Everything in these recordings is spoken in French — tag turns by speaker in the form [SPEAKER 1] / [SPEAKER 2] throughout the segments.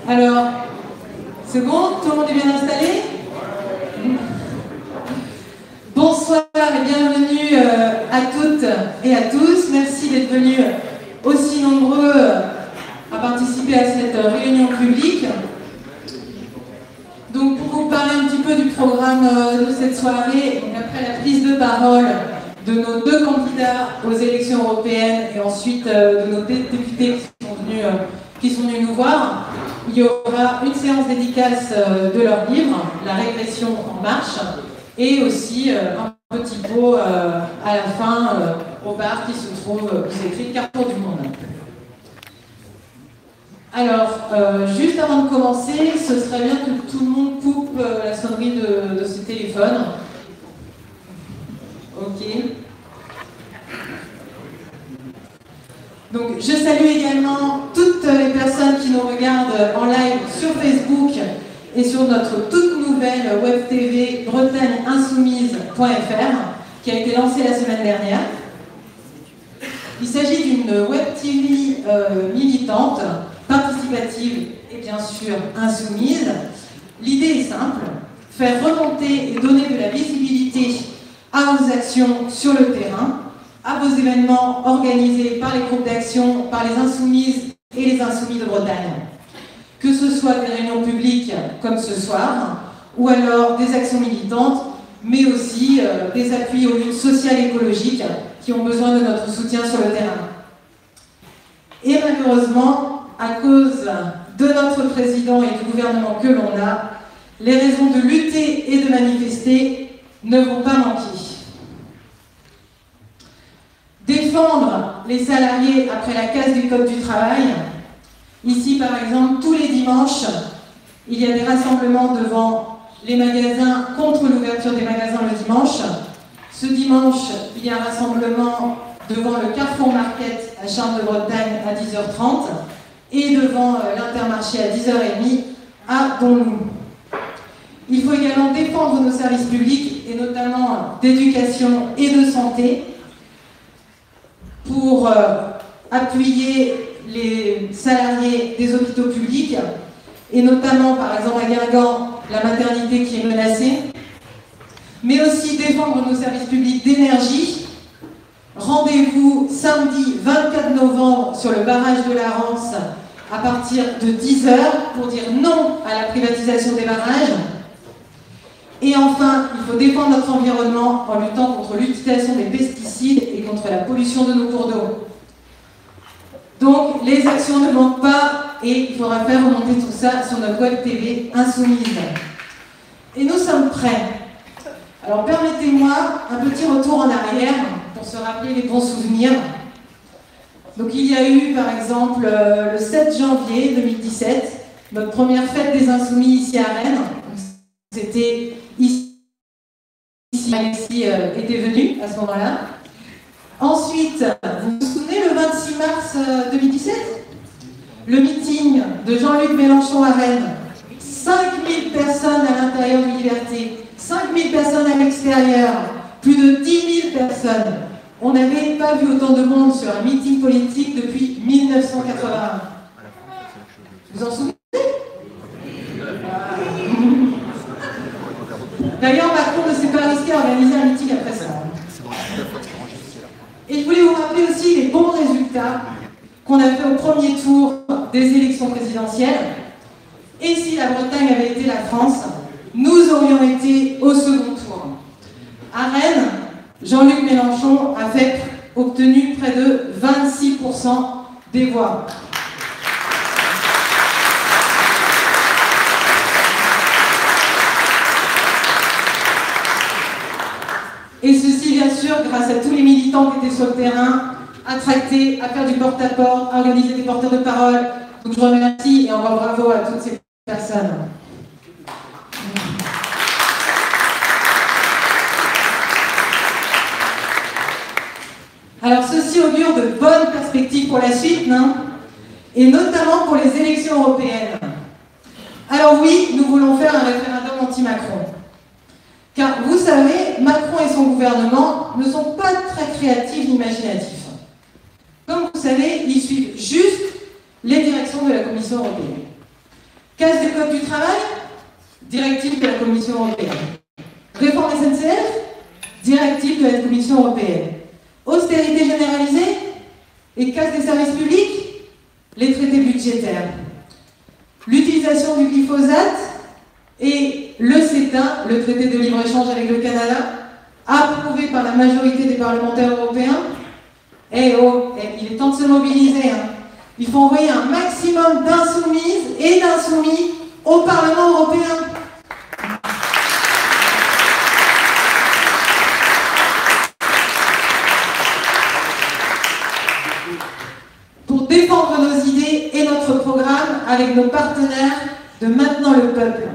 [SPEAKER 1] Alors, c'est bon? Tout le monde est bien installé? Bonsoir et bienvenue à toutes et à tous. Merci d'être venus aussi nombreux à participer à cette réunion publique. Donc, pour vous parler un petit peu du programme de cette soirée, après la prise de parole de nos deux candidats aux élections européennes et ensuite de nos députés qui sont venus nous voir, il y aura une séance dédicace de leur livre, La régression en marche, et aussi un petit pot à la fin au bar qui se trouve, c'est écrit Carrefour du Monde. Alors, juste avant de commencer, ce serait bien que tout le monde coupe la sonnerie de ce téléphone. Ok. Donc, je salue également toutes les personnes qui nous regardent en live sur Facebook et sur notre toute nouvelle web TV bretagneinsoumise.fr qui a été lancée la semaine dernière. Il s'agit d'une web TV militante, participative et bien sûr insoumise. L'idée est simple, faire remonter et donner de la visibilité à vos actions sur le terrain, à vos événements organisés par les groupes d'action, par les insoumises et les insoumis de Bretagne. Que ce soit des réunions publiques comme ce soir, ou alors des actions militantes, mais aussi des appuis aux luttes sociales et écologiques qui ont besoin de notre soutien sur le terrain. Et malheureusement, à cause de notre président et du gouvernement que l'on a, les raisons de lutter et de manifester ne vont pas manquer. Défendre les salariés après la casse du Code du travail. Ici, par exemple, tous les dimanches, il y a des rassemblements devant les magasins contre l'ouverture des magasins le dimanche. Ce dimanche, il y a un rassemblement devant le Carrefour Market à Charles-de-Bretagne à 10h30 et devant l'Intermarché à 10h30 à Donloup. Il faut également défendre nos services publics et notamment d'éducation et de santé pour appuyer les salariés des hôpitaux publics et notamment par exemple à Guingamp la maternité qui est menacée, mais aussi défendre nos services publics d'énergie. Rendez-vous samedi 24 novembre sur le barrage de la Rance à partir de 10h pour dire non à la privatisation des barrages. Et enfin, il faut défendre notre environnement en luttant contre l'utilisation des pesticides et contre la pollution de nos cours d'eau. Donc, les actions ne manquent pas et il faudra faire remonter tout ça sur notre web TV insoumise. Et nous sommes prêts. Alors, permettez-moi un petit retour en arrière pour se rappeler les bons souvenirs. Donc, il y a eu, par exemple, le 7 janvier 2017, notre première fête des insoumis ici à Rennes. C'était ici, Alexis était venu à ce moment-là. Ensuite, vous vous souvenez, le 26 mars 2017, le meeting de Jean-Luc Mélenchon à Rennes. 5000 personnes à l'intérieur de Liberté, 5000 personnes à l'extérieur, plus de 10 000 personnes. On n'avait pas vu autant de monde sur un meeting politique depuis 1981. Vous en souvenez? D'ailleurs, Macron ne s'est pas risqué à organiser un meeting après ça. Et je voulais vous rappeler aussi les bons résultats qu'on a fait au premier tour des élections présidentielles. Et si la Bretagne avait été la France, nous aurions été au second tour. À Rennes, Jean-Luc Mélenchon a obtenu près de 26% des voix. Et ceci, bien sûr, grâce à tous les militants qui étaient sur le terrain, à tracter, à faire du porte-à-porte, à organiser des porteurs de parole. Donc je remercie et envoie bravo à toutes ces personnes. Alors ceci augure de bonnes perspectives pour la suite, non? Et notamment pour les élections européennes. Alors oui, nous voulons faire un référendum anti-Macron. Car vous savez, Macron et son gouvernement ne sont pas très créatifs ni imaginatifs. Comme vous savez, ils suivent juste les directions de la Commission européenne. Casse du code du travail, directive de la Commission européenne. Réforme SNCF, directive de la Commission européenne. Austérité généralisée et casse des services publics, les traités budgétaires. L'utilisation du glyphosate et le CETA, le traité de libre-échange avec le Canada, approuvé par la majorité des parlementaires européens. Il est temps de se mobiliser. Il faut envoyer un maximum d'insoumises et d'insoumis au Parlement européen. Pour défendre nos idées et notre programme avec nos partenaires de Maintenant le Peuple.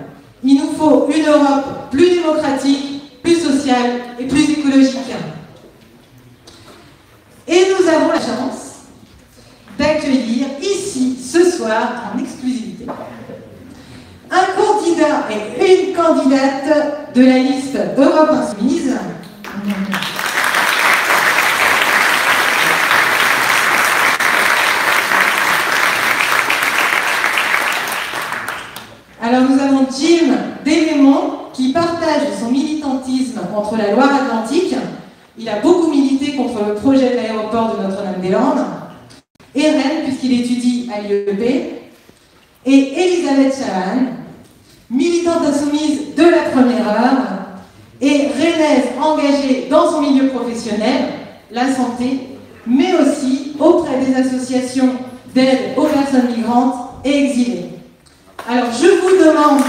[SPEAKER 1] Il nous faut une Europe plus démocratique, plus sociale et plus écologique. Et nous avons la chance d'accueillir ici, ce soir, en exclusivité, un candidat et une candidate de la liste Europe Insoumise. Alors nous avons Jim Delémont qui partage son militantisme contre la Loire-Atlantique. Il a beaucoup milité contre le projet de l'aéroport de Notre-Dame-des-Landes. Et Rennes, puisqu'il étudie à l'IEP. Et Elisabeth Chavannes, militante insoumise de la première heure et rennaise engagée dans son milieu professionnel, la santé, mais aussi auprès des associations d'aide aux personnes migrantes et exilées. Alors je vous demande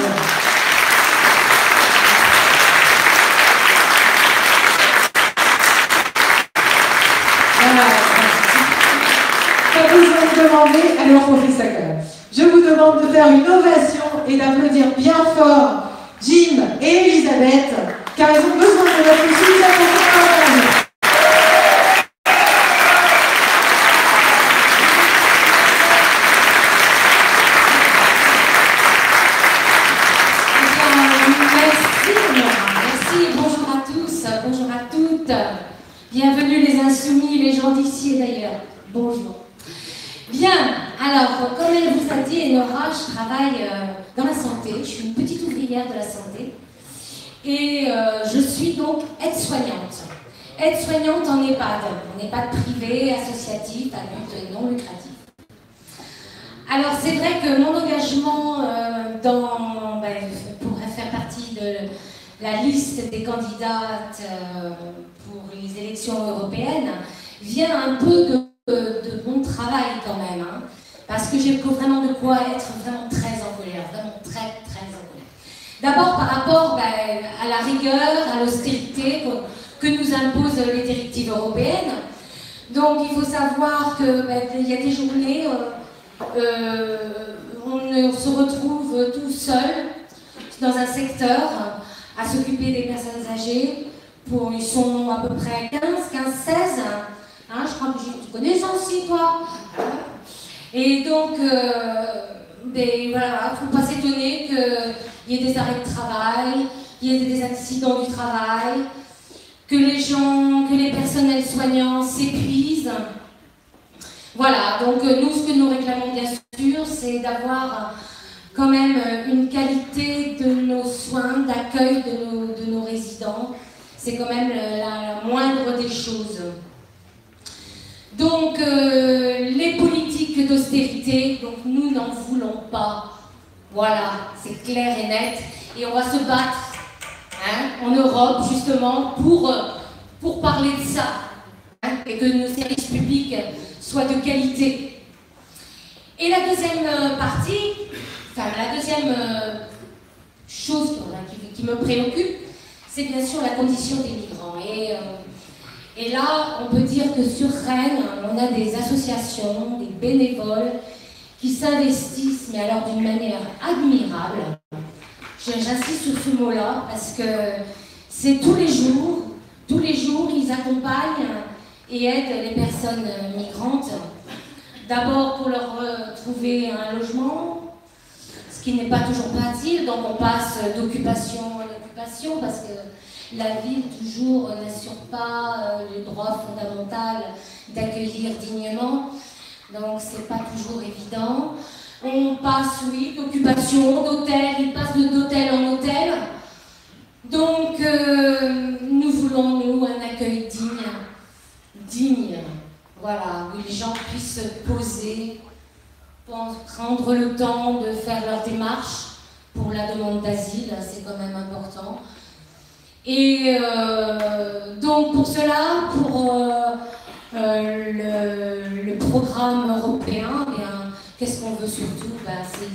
[SPEAKER 1] pas besoin de demander, alors on fait ça quand même. Je vous demande de faire une ovation et d'applaudir bien fort Jim et Elisabeth, car ils ont besoin de votre soutien pour leur campagne.
[SPEAKER 2] Bienvenue les insoumis, les gens d'ici et d'ailleurs. Bonjour. Bien, alors, comme elle vous a dit, Enora, je travaille dans la santé. Je suis une petite ouvrière de la santé. Et je suis donc aide-soignante. Aide-soignante en EHPAD. En EHPAD privé, associatif, à but non lucratif. Alors, c'est vrai que mon engagement pourrait faire partie de la liste des candidates pour les élections européennes vient un peu de mon travail quand même, parce que j'ai vraiment de quoi être vraiment très en colère, vraiment très très en colère. D'abord par rapport à la rigueur, à l'austérité que nous imposent les directives européennes. Donc il faut savoir qu'il y a des journées, on se retrouve tout seul dans un secteur à s'occuper des personnes âgées. Ils sont à peu près 15, 16. Je crois que tu connais ça aussi, toi. Et donc, voilà, il ne faut pas s'étonner qu'il y ait des arrêts de travail, qu'il y ait des accidents du travail, que les personnels soignants s'épuisent. Voilà, donc nous, ce que nous réclamons bien sûr, c'est d'avoir quand même une qualité de nos soins, d'accueil de nos résidents. C'est quand même la moindre des choses. Donc, les politiques d'austérité, donc nous n'en voulons pas. Voilà, c'est clair et net. Et on va se battre en Europe, justement, pour parler de ça. Et que nos services publics soient de qualité. Et la deuxième partie, la deuxième chose qui me préoccupe, c'est bien sûr la condition des migrants. Et là, on peut dire que sur Rennes, on a des associations, des bénévoles qui s'investissent, mais alors d'une manière admirable. J'insiste sur ce mot-là parce que c'est tous les jours, ils accompagnent et aident les personnes migrantes. D'abord pour leur trouver un logement, ce qui n'est pas toujours pratique, donc on passe d'occupation en occupation parce que la ville toujours n'assure pas le droit fondamental d'accueillir dignement, donc c'est pas toujours évident. On passe, oui, d'occupation, d'hôtel, ils passent d'hôtel en hôtel. Donc, nous voulons, nous, un accueil digne, voilà, où les gens puissent se poser, prendre le temps de faire leur démarche pour la demande d'asile, c'est quand même important. Et donc, pour cela, pour le programme européen, eh bien, qu'est-ce qu'on veut surtout? C'est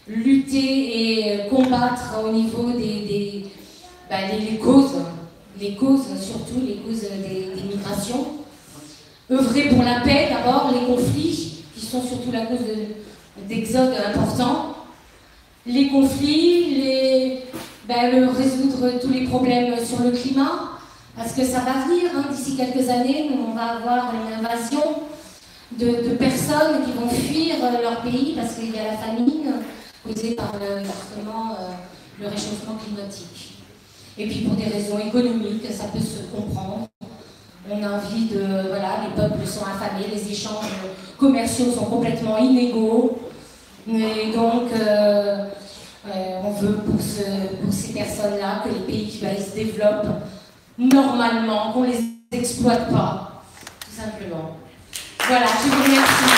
[SPEAKER 2] lutter et combattre au niveau des causes, surtout les causes des migrations. Œuvrer pour la paix d'abord, les conflits, qui sont surtout la cause d'exode important. Les conflits, résoudre tous les problèmes sur le climat, parce que ça va venir, hein, d'ici quelques années, on va avoir une invasion de personnes qui vont fuir leur pays parce qu'il y a la famine causée par justement le réchauffement climatique. Et puis pour des raisons économiques, ça peut se comprendre. On a envie de... Voilà, les peuples sont affamés, les échanges commerciaux sont complètement inégaux. Et donc, on veut pour ces personnes-là que les pays ils se développent normalement, qu'on ne les exploite pas, tout simplement. Voilà, je vous remercie.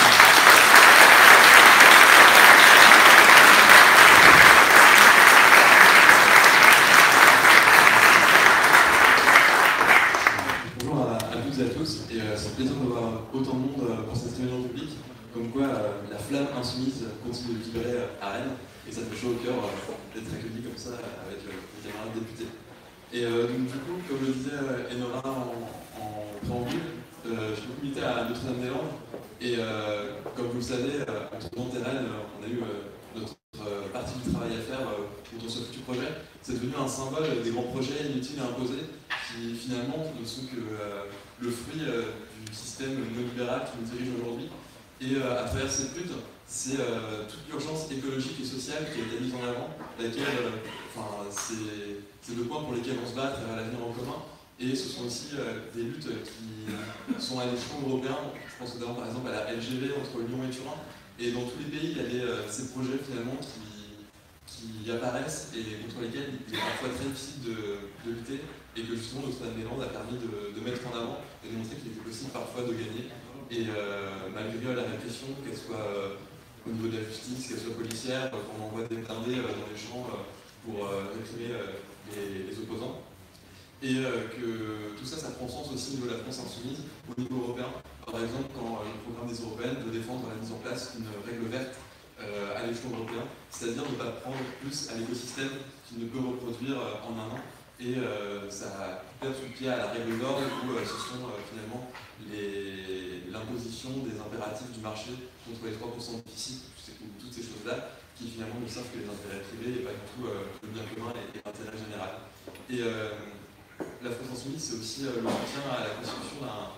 [SPEAKER 3] Bonjour à toutes et à tous, et c'est un plaisir de voir autant de monde pour cette réunion publique, comme quoi la flamme insoumise continue de vibrer à Rennes, et ça fait chaud au cœur d'être accueilli comme ça avec les camarades députés. Et donc du coup, comme le disait Enora en préambule, je suis milité à Notre-Dame-des-Landes, et comme vous le savez, entre Nantes et Rennes, on a eu notre partie du travail à faire contre ce futur projet. C'est devenu un symbole des grands projets inutiles à imposer, qui finalement ne sont que le fruit du système néolibéral qui nous dirige aujourd'hui. Et à travers cette lutte, c'est toute l'urgence écologique et sociale qui a été mise en avant, laquelle, c'est le point pour lesquels on se bat à travers l'avenir en commun. Et ce sont aussi des luttes qui sont à l'échelon européen. Je pense notamment par exemple à la LGV entre Lyon et Turin. Et dans tous les pays, il y a ces projets finalement qui apparaissent et contre lesquels il est parfois très difficile de lutter. Et que justement Notre-Dame-des-Landes a permis de mettre en avant et de montrer qu'il était possible parfois de gagner. Et malgré la répression, qu'elle soit au niveau de la justice, qu'elle soit policière, qu'on envoie des blindés dans les champs pour réprimer les opposants. Et que tout ça, ça prend sens aussi au niveau de la France insoumise, au niveau européen. Par exemple, quand le programme des Européennes veut défendre la mise en place d'une règle verte à l'échelon européen, c'est-à-dire ne pas prendre plus à l'écosystème qu'il ne peut reproduire en un an. Et ça perd sous le pied à la règle d'or où ce sont finalement l'imposition des impératifs du marché contre les 3% de déficit, toutes ces choses-là qui finalement ne servent que les intérêts privés et pas du tout le bien commun et l'intérêt général. Et la France insoumise, c'est aussi le soutien à la constitution d'un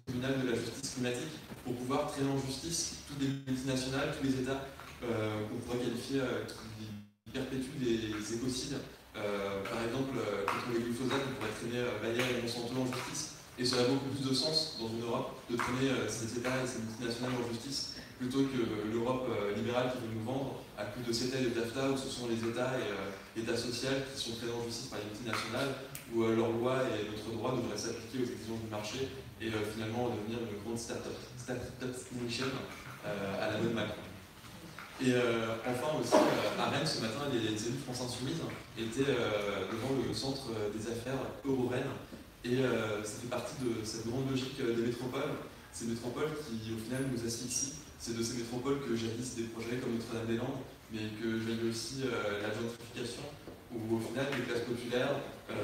[SPEAKER 3] tribunal de la justice climatique pour pouvoir traîner en justice toutes les multinationales, tous les États qu'on pourrait qualifier qui perpétuent des écocides. Par exemple, contre le glyphosate, on pourrait traîner Bayer et Monsanto en justice, et ça aurait beaucoup plus de sens dans une Europe de traîner ces États et ces multinationales en justice plutôt que l'Europe libérale qui veut nous vendre à coup de CETA et de TAFTA, où ce sont les États et États sociaux qui sont traînés en justice par les multinationales, où leurs lois et notre droit devraient s'appliquer aux exigences du marché et finalement devenir une grande start-up nation à la mode Macron. Et enfin aussi, à Rennes, ce matin, les élus de France Insoumise étaient devant le centre des affaires Euro-Rennes. Et ça fait partie de cette grande logique des métropoles. Ces métropoles qui, au final, nous asphyxient. C'est de ces métropoles que jaillissent des projets comme Notre-Dame-des-Landes, mais que jaillit aussi la gentrification, où au final, les classes populaires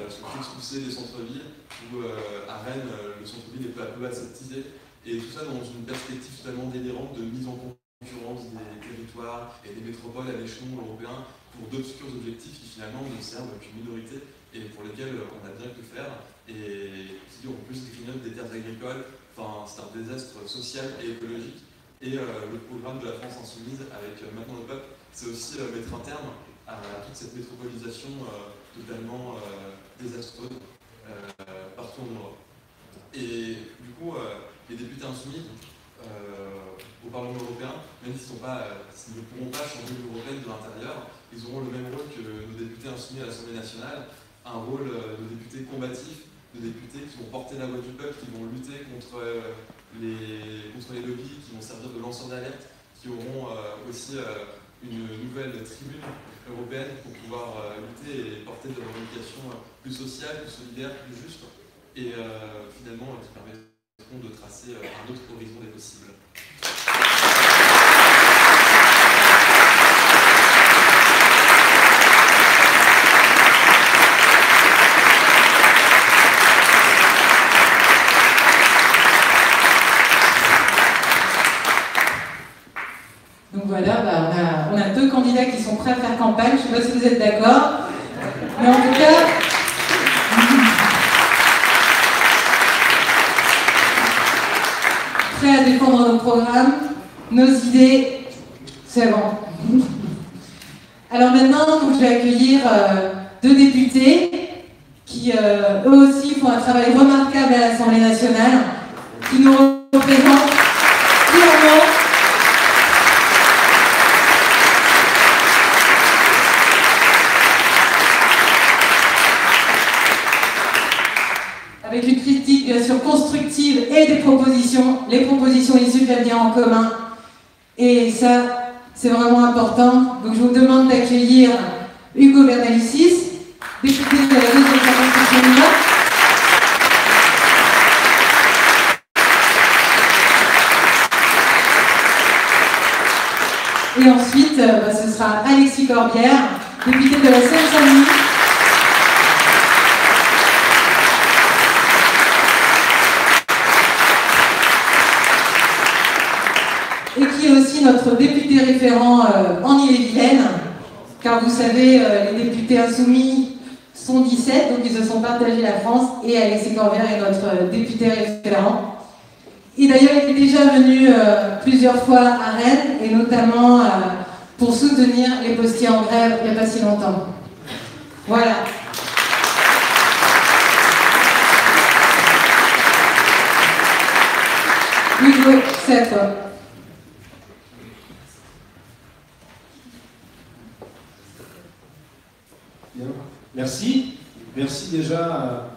[SPEAKER 3] sont expulsées des centres-villes, où à Rennes, le centre-ville est peu à peu aseptisé. Et tout ça dans une perspective totalement délirante de mise en concurrence des territoires et des métropoles à l'échelon européen pour d'obscurs objectifs qui finalement ne servent qu'une minorité et pour lesquels on a bien que faire et qui en plus grignotent des terres agricoles. Enfin, c'est un désastre social et écologique. Et le programme de la France insoumise avec Maintenant le peuple, c'est aussi mettre un terme à toute cette métropolisation totalement désastreuse partout en Europe. Et du coup, les députés insoumis au Parlement européen, même s'ils ne pourront pas changer l'Union européenne de l'intérieur, ils auront le même rôle que nos députés insoumis à l'Assemblée nationale, un rôle de députés combatifs, de députés qui vont porter la voix du peuple, qui vont lutter contre les lobbies, qui vont servir de lanceurs d'alerte, qui auront aussi une nouvelle tribune européenne pour pouvoir lutter et porter des revendications plus sociales, plus solidaires, plus justes, et finalement qui permettront de tracer un autre horizon des possibles.
[SPEAKER 1] Donc voilà, on a deux candidats qui sont prêts à faire campagne. Je ne sais pas si vous êtes d'accord. Mais en tout cas, prêts à défendre nos programmes, nos idées. C'est bon. Alors maintenant, donc, je vais accueillir deux députés qui, eux aussi, font un travail remarquable à l'Assemblée nationale, qui nous représentent clairement. Avec une critique bien sûr constructive et des propositions, les propositions issues de l'avenir en commun. Et ça, c'est vraiment important. Donc je vous demande d'accueillir Hugo Bernalicis, député de la deuxième circonscription. Et ensuite, ce sera Alexis Corbière, député de la Seine-Saint-Denis. Et qui est aussi notre député référent en Ille-et-Vilaine, car vous savez, les députés insoumis sont 17, donc ils se sont partagés la France, et Alexis Corbière est notre député référent. Et d'ailleurs, il est déjà venu plusieurs fois à Rennes, et notamment pour soutenir les postiers en grève il n'y a pas si longtemps. Voilà. Hugo, c'est à toi.
[SPEAKER 4] Bien. Merci. Merci déjà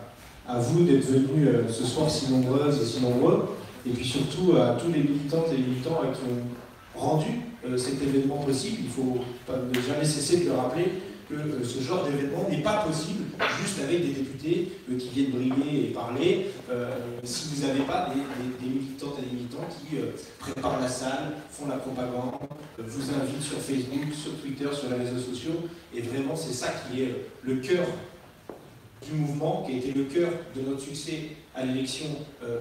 [SPEAKER 4] à vous d'être venus ce soir si nombreuses et si nombreux. Et puis surtout à tous les militantes et les militants qui ont rendu cet événement possible. Il ne faut ne jamais cesser de le rappeler que ce genre d'événement n'est pas possible juste avec des députés qui viennent briller et parler. Si vous n'avez pas des militantes et des militants qui préparent la salle, font la propagande, vous invitent sur Facebook, sur Twitter, sur les réseaux sociaux. Et vraiment, c'est ça qui est le cœur du mouvement, qui a été le cœur de notre succès à l'élection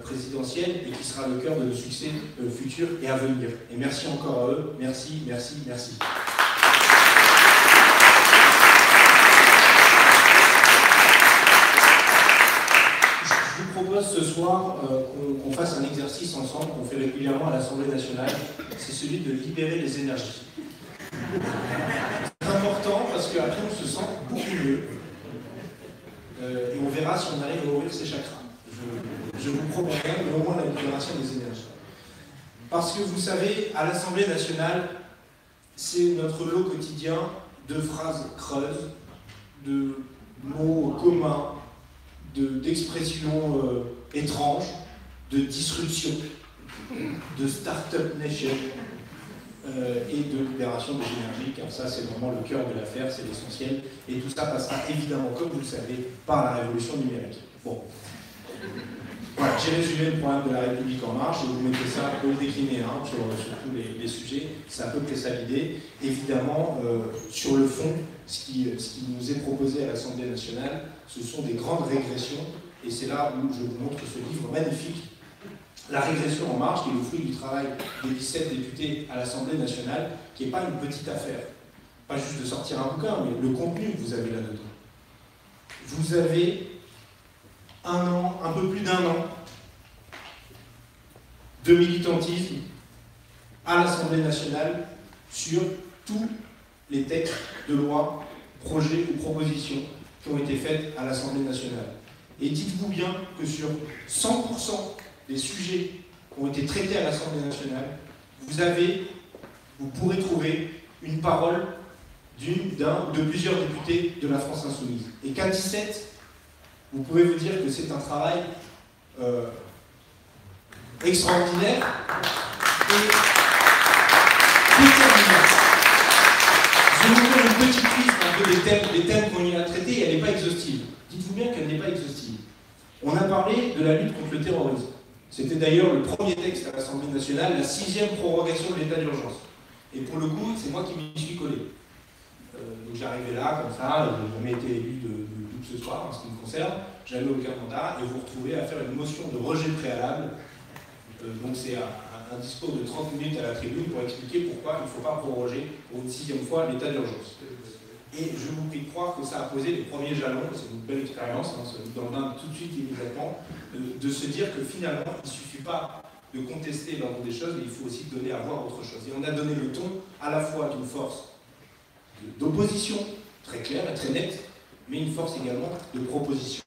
[SPEAKER 4] présidentielle et qui sera le cœur de nos succès futurs et à venir. Et merci encore à eux. Merci, merci, merci. Je vous propose ce soir qu'on fasse un exercice ensemble qu'on fait régulièrement à l'Assemblée nationale. C'est celui de libérer les énergies. C'est important parce qu'après on se sent beaucoup mieux. Et on verra si on arrive à ouvrir ses chakras. Je vous promets rien, mais au moins la libération des énergies. Parce que vous savez, à l'Assemblée nationale, c'est notre lot quotidien de phrases creuses, de mots communs, d'expressions étranges, de disruption, de start-up nation et de libération des énergies, car ça c'est vraiment le cœur de l'affaire, c'est l'essentiel. Et tout ça passera évidemment, comme vous le savez, par la révolution numérique. Bon. Voilà, j'ai résumé le programme de la République en marche et vous mettez ça, vous le décliner sur tous les sujets, c'est à peu près ça l'idée. Évidemment, sur le fond, ce qui nous est proposé à l'Assemblée nationale, ce sont des grandes régressions, et c'est là où je vous montre ce livre magnifique, La régression en marche, qui est le fruit du travail des 17 députés à l'Assemblée nationale, qui n'est pas une petite affaire. Pas juste de sortir un bouquin, mais le contenu que vous avez là-dedans. Vous avez un peu plus d'un an de militantisme à l'Assemblée nationale sur tous les textes de loi, projets ou propositions qui ont été faites à l'Assemblée nationale. Et dites-vous bien que sur 100% des sujets qui ont été traités à l'Assemblée nationale, vous pourrez trouver une parole d'un ou de plusieurs députés de la France insoumise. Et qu'à 17, vous pouvez vous dire que c'est un travail extraordinaire et déterminant. Je vais vous faire une petite liste un peu des thèmes qu'on y a traités, et elle n'est pas exhaustive. Dites-vous bien qu'elle n'est pas exhaustive. On a parlé de la lutte contre le terrorisme. C'était d'ailleurs le premier texte à l'Assemblée nationale, la 6e prorogation de l'état d'urgence. Et pour le coup, c'est moi qui m'y suis collé. Donc j'arrivais là, comme ça, je n'ai jamais été élu de ce soir, en ce qui me concerne, j'avais aucun mandat, et vous retrouvez à faire une motion de rejet préalable. Donc c'est un discours de 30 minutes à la tribune pour expliquer pourquoi il ne faut pas proroger pour une 6e fois l'état d'urgence. Et je vous prie de croire que ça a posé les premiers jalons, c'est une belle expérience, dans le bain tout de suite immédiatement, de se dire que finalement, il ne suffit pas de contester l'ordre des choses, mais il faut aussi donner à voir autre chose. Et on a donné le ton à la fois d'une force d'opposition très claire et très nette, mais une force également de proposition.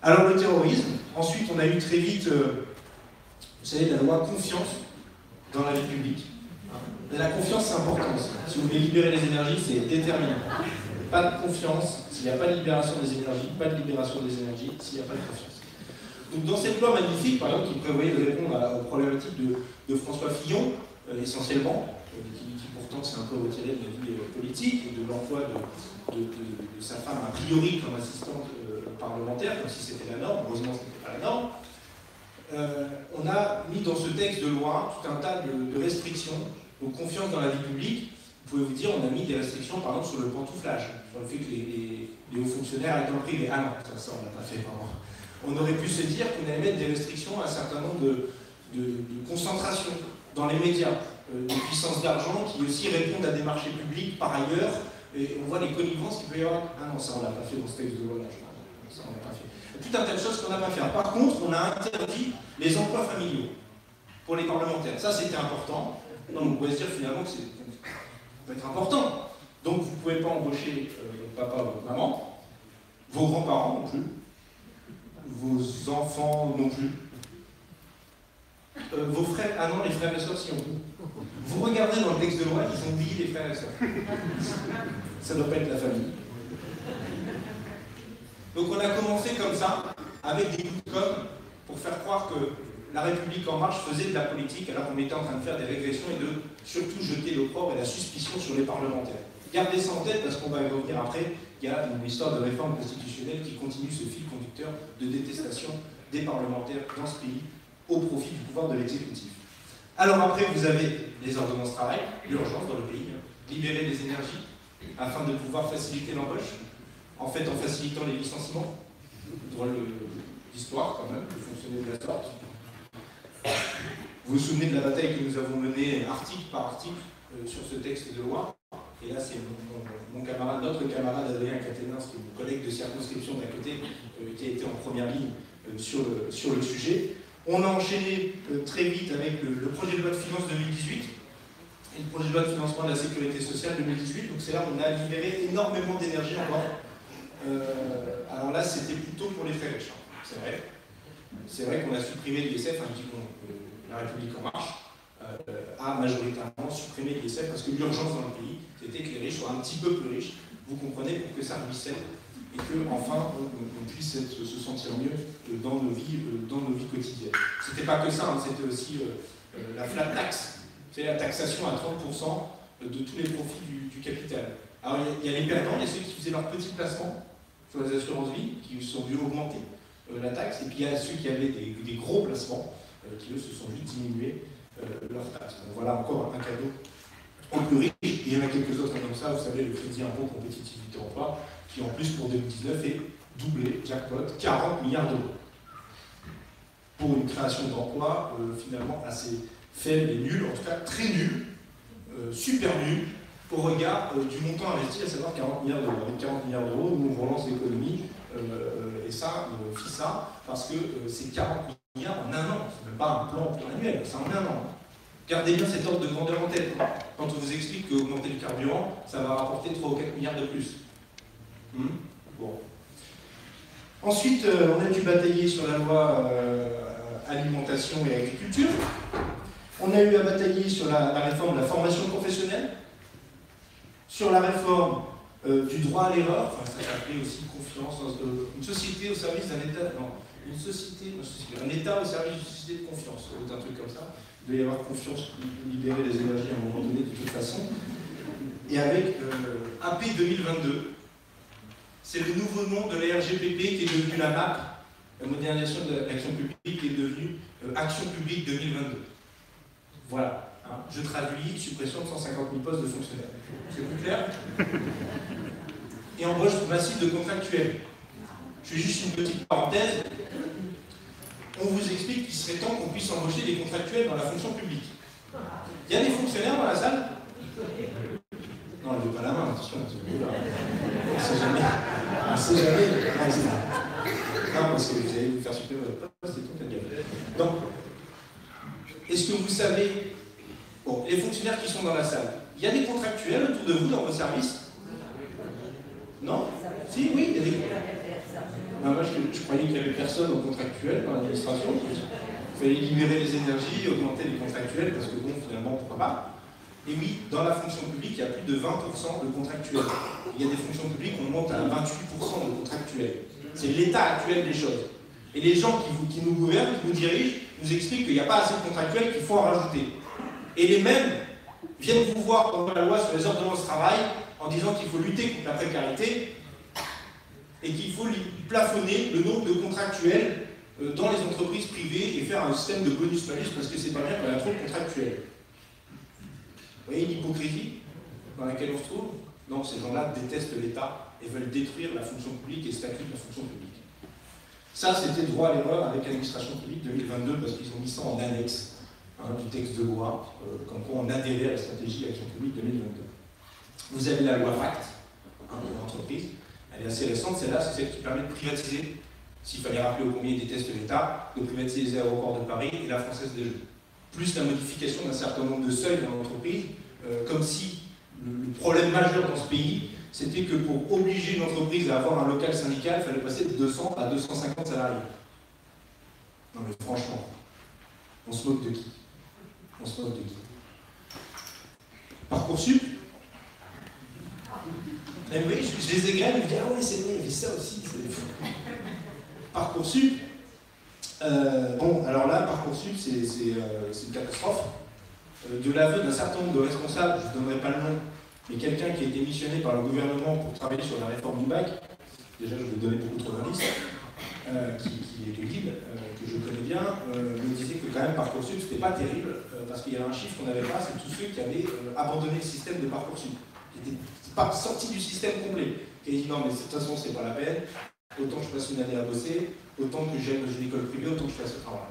[SPEAKER 4] Alors le terrorisme, ensuite on a eu très vite, vous savez, la loi confiance dans la vie publique. La confiance, c'est important aussi. Si vous voulez libérer les énergies, c'est déterminant. Pas de confiance, s'il n'y a pas de libération des énergies, pas de libération des énergies, s'il n'y a pas de confiance. Donc dans cette loi magnifique, par exemple, qui prévoyait de répondre aux problématiques de François Fillon, essentiellement, qui pourtant s'est un peu retiré de la vie politique et de l'emploi de sa femme a priori comme assistante parlementaire, comme si c'était la norme. Heureusement, ce n'était pas la norme. On a mis dans ce texte de loi tout un tas de restrictions. Donc confiance dans la vie publique, vous pouvez vous dire, on a mis des restrictions par exemple sur le pantouflage, sur le fait que les hauts fonctionnaires étant privés. Ah non, ça on l'a pas fait, pardon. On aurait pu se dire qu'on allait mettre des restrictions à un certain nombre de concentrations dans les médias, de puissances d'argent qui aussi répondent à des marchés publics par ailleurs, et on voit les connivences qu'il peut y avoir. Ah non, ça on l'a pas fait dans ce texte de loi-là, ça on l'a pas fait. Tout un tas de choses qu'on n'a pas fait. Par contre, on a interdit les emplois familiaux pour les parlementaires. Ça c'était important. Donc vous pouvez se dire finalement que ça peut être important. Donc vous ne pouvez pas embaucher votre papa ou votre maman, vos grands-parents non plus, vos enfants non plus, vos frères, ah non, les frères et sœurs si on peut. Vous regardez dans le texte de loi, ils ont oublié les frères et sœurs. Ça ne doit pas être la famille. Donc on a commencé comme ça, avec des coups de com' pour faire croire que la République En Marche faisait de la politique alors qu'on était en train de faire des régressions et de surtout jeter l'opprobre et la suspicion sur les parlementaires. Gardez ça en tête parce qu'on va y revenir après. Il y a une histoire de réforme constitutionnelle qui continue ce fil conducteur de détestation des parlementaires dans ce pays au profit du pouvoir de l'exécutif. Alors après, vous avez les ordonnances travail, l'urgence dans le pays, libérer les énergies afin de pouvoir faciliter l'embauche, en fait en facilitant les licenciements. Drôle d'histoire quand même, de fonctionner de la sorte. Vous vous souvenez de la bataille que nous avons menée article par article sur ce texte de loi. Et là, c'est mon camarade, notre camarade Adrien Caténins, qui est mon collègue de circonscription d'à côté, qui a été en première ligne sur le sujet. On a enchaîné très vite avec le projet de loi de finances 2018 et le projet de loi de financement de la sécurité sociale 2018. Donc c'est là où on a libéré énormément d'énergie encore. Alors là, c'était plutôt pour les très riches, c'est vrai. C'est vrai qu'on a supprimé l'ISF, la République En Marche a majoritairement supprimé l'ISF parce que l'urgence dans le pays, c'était que les riches soient un petit peu plus riches, vous comprenez, pour que ça ruisselle et qu'enfin on puisse se sentir mieux dans nos vies quotidiennes. C'était pas que ça, c'était aussi la flat tax, c'est la taxation à 30% de tous les profits du capital. Alors il y a les perdants, il y a ceux qui faisaient leurs petits placements sur les assurances vie, qui sont vus augmenter la taxe, et puis il y a ceux qui avaient des gros placements, qui eux se sont vite diminués leur taxe. Donc voilà encore un cadeau aux plus riches, et il y en a quelques autres comme ça, vous savez, le crédit impôt compétitivité emploi, qui en plus pour 2019 est doublé, jackpot, 40 milliards d'euros. Pour une création d'emplois finalement assez faible et nulle, en tout cas très nulle, super nulle, au regard du montant investi, à savoir 40 milliards d'euros. Avec 40 milliards d'euros, nous on relance l'économie, et ça, on fit ça, parce que c'est 40 milliards en un an, c'est même pas un plan annuel, c'est en un an. Gardez bien cet ordre de grandeur en tête. Quand on vous explique qu'augmenter le carburant, ça va rapporter 3 ou 4 milliards de plus. Bon. Ensuite, on a dû batailler sur la loi alimentation et agriculture. On a eu à batailler sur la réforme de la formation professionnelle, sur la réforme du droit à l'erreur, enfin, ça s'appelait aussi confiance, une société au service d'un État, non, un État au service d'une société de confiance, un truc comme ça. Il doit y avoir confiance pour libérer les énergies à un moment donné de toute façon. Et avec AP 2022, c'est le nouveau nom de la RGPP qui est devenu la MAP, la modernisation de l'action publique, qui est devenue Action publique 2022. Voilà. Hein. Je traduis, suppression de 150 000 postes de fonctionnaires. C'est plus clair? Et embauche massive de contractuels. Je fais juste une petite parenthèse. On vous explique qu'il serait temps qu'on puisse embaucher des contractuels dans la fonction publique. Il y a des fonctionnaires dans la salle? Non, levez pas la main, attention. On ne sait jamais. On ne sait jamais. Non, parce que vous allez vous faire supprimer votre poste et tout, t'as dit. Donc, est-ce que vous savez, bon, les fonctionnaires qui sont dans la salle, il y a des contractuels autour de vous dans vos services? Non? Si, oui, il y a des. Non, moi, je croyais qu'il n'y avait personne au contractuel dans l'administration. Il fallait libérer les énergies, augmenter les contractuels, parce que bon, finalement, pourquoi pas? Et oui, dans la fonction publique, il y a plus de 20% de contractuels. Il y a des fonctions publiques, on monte à 28% de contractuels. C'est l'état actuel des choses. Et les gens qui nous gouvernent, qui nous dirigent, nous expliquent qu'il n'y a pas assez de contractuels, qu'il faut en rajouter. Et les mêmes viennent vous voir dans la loi sur les ordonnances de travail en disant qu'il faut lutter contre la précarité et qu'il faut plafonner le nombre de contractuels dans les entreprises privées et faire un système de bonus-malus parce que c'est pas bien qu'on a trop de contractuels. Vous voyez l'hypocrisie dans laquelle on se trouve? Non, ces gens-là détestent l'État et veulent détruire la fonction publique et le statut de la fonction publique. Ça, c'était droit à l'erreur avec l'administration publique 2022 parce qu'ils ont mis ça en annexe du texte de loi, comme quoi on adhérait à la stratégie Action publique 2022. Vous avez la loi Pacte de l'entreprise, elle est assez récente, celle-là, c'est celle qui permet de privatiser, s'il fallait rappeler au combien ils détestent l'État, de privatiser les aéroports de Paris et la Française des Jeux. Plus la modification d'un certain nombre de seuils dans l'entreprise, comme si le problème majeur dans ce pays, c'était que pour obliger une entreprise à avoir un local syndical, il fallait passer de 200 à 250 salariés. Non mais franchement, on se moque de qui? On se moque de qui? Parcoursup? Mais oui, je les égrène, je me dis ah ouais c'est vrai, il y avait ça aussi. Parcoursup, bon alors là, Parcoursup c'est une catastrophe. De l'aveu d'un certain nombre de responsables, je ne donnerai pas le nom, mais quelqu'un qui a été missionné par le gouvernement pour travailler sur la réforme du bac, déjà je vais donner beaucoup trop d'indices, qui est libre, que je connais bien, me disait que quand même Parcoursup c'était pas terrible, parce qu'il y avait un chiffre qu'on n'avait pas, c'est tous ceux qui avaient abandonné le système de Parcoursup, qui n'étaient pas sortis du système complet, qui avaient dit non mais de toute façon c'est pas la peine, autant que je passe une année à bosser, autant que j'aime une école privée, autant que je fasse ce travail.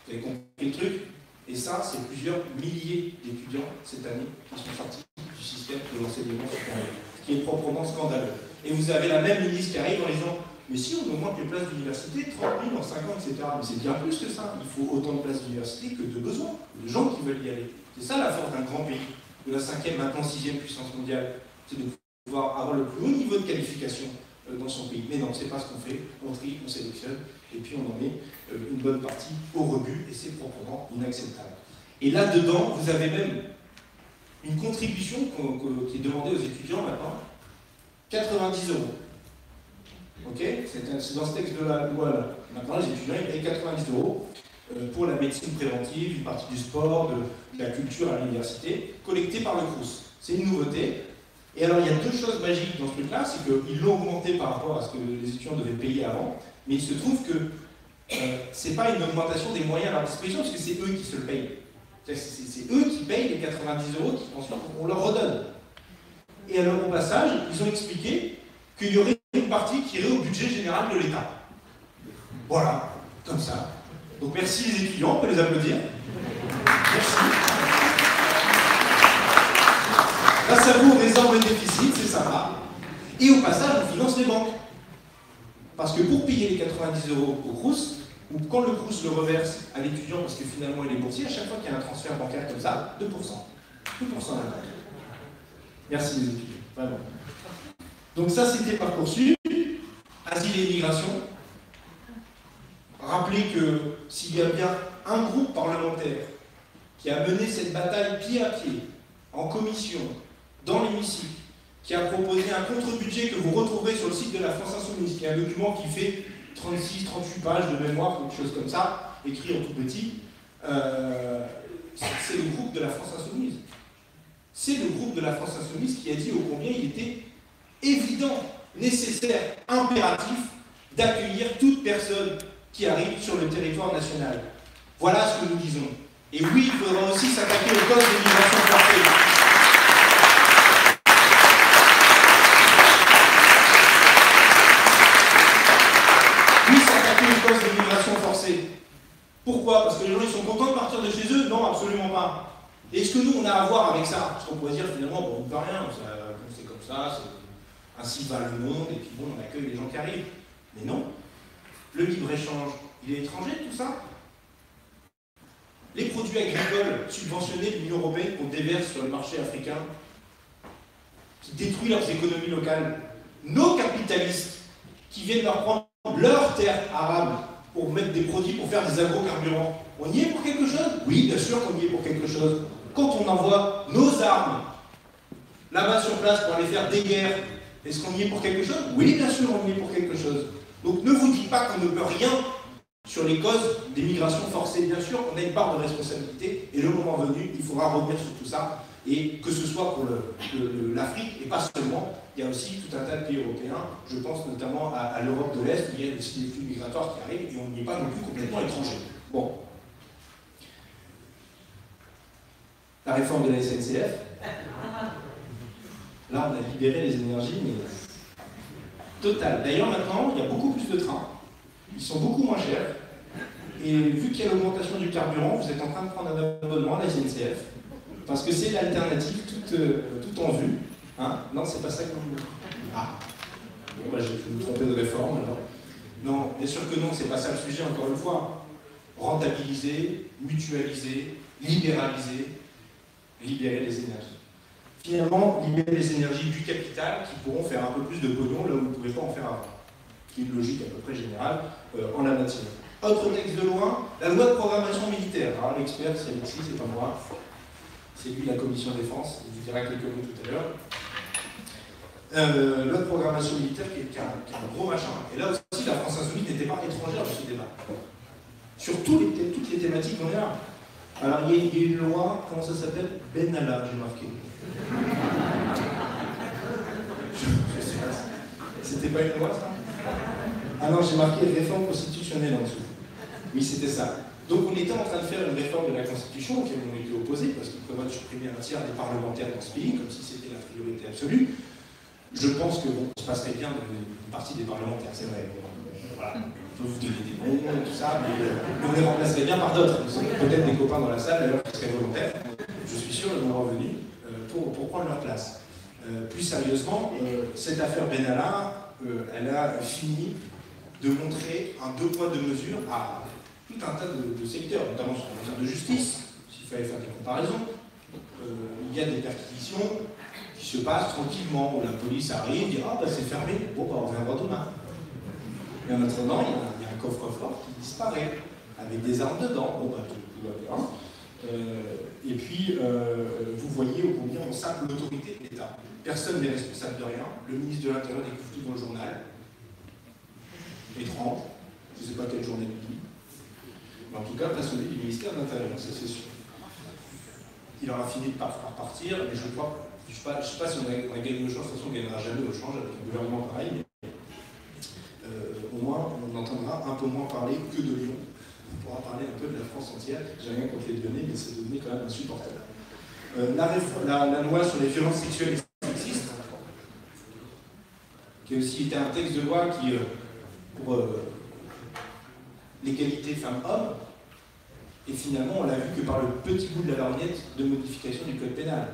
[SPEAKER 4] Vous avez compris le truc? Et ça, c'est plusieurs milliers d'étudiants cette année qui sont sortis du système de l'enseignement supérieur, ce qui est proprement scandaleux. Et vous avez la même ministre qui arrive en disant mais si on augmente les places d'université, 30 000 en 5 ans, etc. Mais c'est bien plus que ça. Il faut autant de places d'université que de besoins, de gens qui veulent y aller. C'est ça la force d'un grand pays, de la 5e, maintenant 6e puissance mondiale. C'est de pouvoir avoir le plus haut niveau de qualification dans son pays. Mais non, c'est pas ce qu'on fait. On trie, on sélectionne, et puis on en met une bonne partie au rebut, et c'est proprement inacceptable. Et là-dedans, vous avez même une contribution qui est demandée aux étudiants maintenant, 90 €. Ok, c'est dans ce texte de la loi là. Maintenant, les étudiants ils payent 90 € pour la médecine préventive, une partie du sport, de la culture à l'université, collectée par le Crous. C'est une nouveauté. Et alors, il y a deux choses magiques dans ce truc-là, c'est qu'ils l'ont augmenté par rapport à ce que les étudiants devaient payer avant, mais il se trouve que c'est pas une augmentation des moyens à leur disposition, parce que c'est eux qui se le payent. C'est eux qui payent les 90 € qu'on leur redonne. Et alors, au passage, ils ont expliqué qu'il y aurait une partie qui irait au budget général de l'État. Voilà, comme ça. Donc merci les étudiants, on peut les applaudir. Merci. Grâce à vous, on résorbe le déficit, c'est sympa. Et au passage, on finance les banques. Parce que pour payer les 90 € au Crous, ou quand le Crous le reverse à l'étudiant, parce que finalement il est boursier, à chaque fois qu'il y a un transfert bancaire comme ça, 2%. 2% d'impact. Merci les étudiants. Vraiment. Donc ça, c'était Parcoursup. Asile et immigration. rappeler que s'il y a bien un groupe parlementaire qui a mené cette bataille pied à pied, en commission, dans l'hémicycle, qui a proposé un contre-budget que vous retrouverez sur le site de la France Insoumise, qui est un document qui fait 36-38 pages de mémoire, quelque chose comme ça, écrit en tout petit, c'est le groupe de la France Insoumise. C'est le groupe de la France Insoumise qui a dit ô combien il était évident, nécessaire, impératif d'accueillir toute personne qui arrive sur le territoire national. Voilà ce que nous disons. Et oui, il faudra aussi s'attaquer au code de l'immigration forcée. Oui, s'attaquer au code de l'immigration forcée. Pourquoi? Parce que les gens ils sont contents de partir de chez eux? Non, absolument pas. Et est-ce que nous, on a à voir avec ça? Parce qu'on pourrait dire finalement, bon, on ne peut rien, c'est comme ça, ainsi va le monde, et puis bon, on accueille les gens qui arrivent. Mais non. Le libre-échange, il est étranger tout ça? Les produits agricoles subventionnés de l'Union européenne qu'on déverse sur le marché africain, qui détruit leurs économies locales, nos capitalistes qui viennent leur prendre leurs terres arables pour mettre des produits, pour faire des agrocarburants, on y est pour quelque chose? Oui, bien sûr qu'on y est pour quelque chose. Quand on envoie nos armes là-bas sur place pour aller faire des guerres, est-ce qu'on y est pour quelque chose? Oui, bien sûr, on y est pour quelque chose. Donc ne vous dites pas qu'on ne peut rien sur les causes des migrations forcées. Bien sûr, on a une part de responsabilité, et le moment venu, il faudra revenir sur tout ça, et que ce soit pour l'Afrique, et pas seulement, il y a aussi tout un tas de pays européens, je pense notamment à l'Europe de l'Est, où il y a aussi des flux migratoires qui arrivent, et on n'y est pas non plus complètement étranger. Bon. La réforme de la SNCF. Là, on a libéré les énergies, mais total. D'ailleurs, maintenant, il y a beaucoup plus de trains. Ils sont beaucoup moins chers. Et vu qu'il y a l'augmentation du carburant, vous êtes en train de prendre un abonnement à la SNCF. Parce que c'est l'alternative tout en vue. Hein? Non, c'est pas ça que vous... Ah. Bon, bah, je vais me tromper de réforme, alors. Non, bien sûr que non, c'est pas ça le sujet, encore une fois. Rentabiliser, mutualiser, libéraliser, libérer les énergies. Finalement, libérer les énergies du capital qui pourront faire un peu plus de pognon là où vous ne pouvez pas en faire avant. Qui est une logique à peu près générale en la matière. Autre texte de loi, la loi de programmation militaire. Alors l'expert, c'est Alexis, c'est pas moi. C'est lui la commission défense, il vous dira quelques mots tout à l'heure. Loi de programmation militaire qui a un gros machin. Et là aussi, la France Insoumise n'était pas étrangère de ce débat. Sur toutes les thématiques qu'on est là. Alors il y a une loi, comment ça s'appelle? Benalla, j'ai marqué. Je sais pas. C'était pas une loi ça? Ah non, j'ai marqué réforme constitutionnelle en dessous. Oui, c'était ça. Donc on était en train de faire une réforme de la Constitution auquel on était opposés, parce qu'il prévoit de supprimer un tiers des parlementaires dans ce pays, comme si c'était la priorité absolue. Je pense que bon, ça se passerait bien d'une partie des parlementaires, c'est vrai. Voilà. On peut vous donner des bons et tout ça, mais on les remplacerait bien par d'autres. Peut-être des copains dans la salle, d'ailleurs, qui seraient volontaires. Je suis sûr, ils vont revenir pour prendre leur place. Plus sérieusement, cette affaire Benalla, elle a fini de montrer un deux poids deux mesures à tout un tas de secteurs, notamment sur les matières de justice, s'il fallait faire des comparaisons. Il y a des perquisitions qui se passent tranquillement, où la police arrive, dit « Ah, ben c'est fermé, bon, ben, on reviendra demain ». Et en attendant, il y a un coffre-fort qui disparaît, avec des armes dedans, bon, ben, tout va bien. Et puis, vous voyez au combien on sape l'autorité de l'État. Personne n'est responsable de rien, le ministre de l'Intérieur découvre tout dans le journal. Étrange, je ne sais pas quelle journée il dit. Mais en tout cas, pas celui du ministère de l'Intérieur, ça c'est sûr. Il aura fini par partir, mais je ne sais pas si on a gagné au change, de toute façon on ne gagnera jamais au change avec un gouvernement pareil, mais au moins on entendra un peu moins parler que de Lyon. On pourra parler un peu de la France entière. J'ai rien contre les Lyonnais, mais c'est devenu quand même insupportable. La loi sur les violences sexuelles et sexistes, qui a aussi été un texte de loi qui, pour l'égalité femmes-hommes, et finalement on l'a vu que par le petit bout de la lorgnette de modification du code pénal.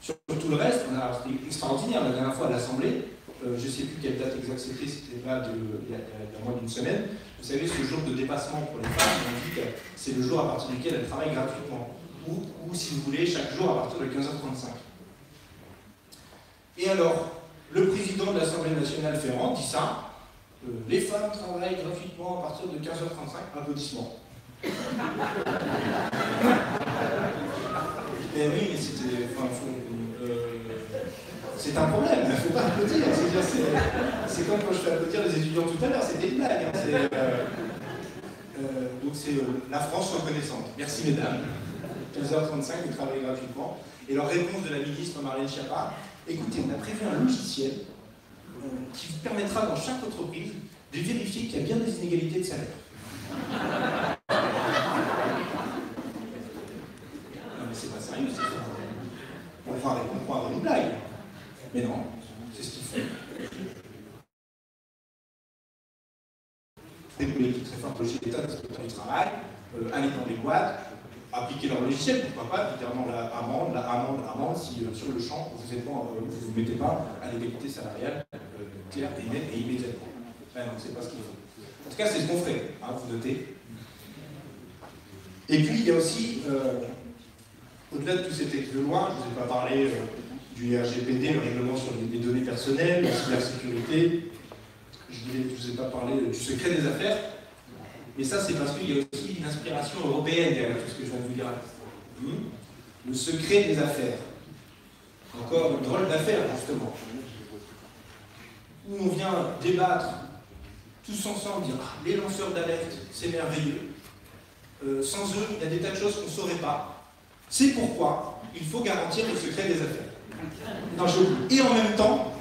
[SPEAKER 4] Sur tout le reste, c'était extraordinaire la dernière fois à l'Assemblée. Je ne sais plus quelle date exacte c'était là il y a moins d'une semaine. Vous savez, ce jour de dépassement pour les femmes, on dit que c'est le jour à partir duquel elles travaillent gratuitement. Ou si vous voulez, chaque jour à partir de 15h35. Et alors, le président de l'Assemblée nationale Ferrand dit ça, les femmes travaillent gratuitement à partir de 15h35, applaudissements. Mais oui, mais c'était... Enfin, c'est un problème, il ne faut pas applaudir. C'est comme quand je fais applaudir les étudiants tout à l'heure, c'était une blague. Hein, donc c'est la France reconnaissante. Merci mesdames. 15h35, ils travaillent gratuitement. Et leur réponse de la ministre Marlène Schiappa, écoutez, on a prévu un logiciel qui vous permettra dans chaque entreprise de vérifier qu'il y a bien des inégalités de salaire. Non mais c'est pas sérieux, c'est ça. On croirait une blague. Mais non, c'est ce qu'ils font. Des politiques très fortes chez l'État, l'inspecteur du travail, aller dans les boîtes, appliquer leur logiciel, pourquoi pas, littéralement l'amende, si sur le champ, vous ne mettez pas à l'égalité salariale claire et nette et immédiatement. Ben non, c'est pas ce qu'il faut. En tout cas, c'est ce qu'on ferait, hein, vous notez. Et puis, il y a aussi, au-delà de tous ces textes de loi, je ne vous ai pas parlé du RGPD, le règlement sur les données personnelles, la cybersécurité, je ne vous ai pas parlé du secret des affaires, mais ça c'est parce qu'il y a aussi une inspiration européenne derrière tout ce que je viens de vous dire. Le secret des affaires. Encore une drôle d'affaire, justement. Où on vient débattre tous ensemble, dire ah, les lanceurs d'alerte, c'est merveilleux. Sans eux, il y a des tas de choses qu'on ne saurait pas. C'est pourquoi il faut garantir le secret des affaires. Non, et en même temps,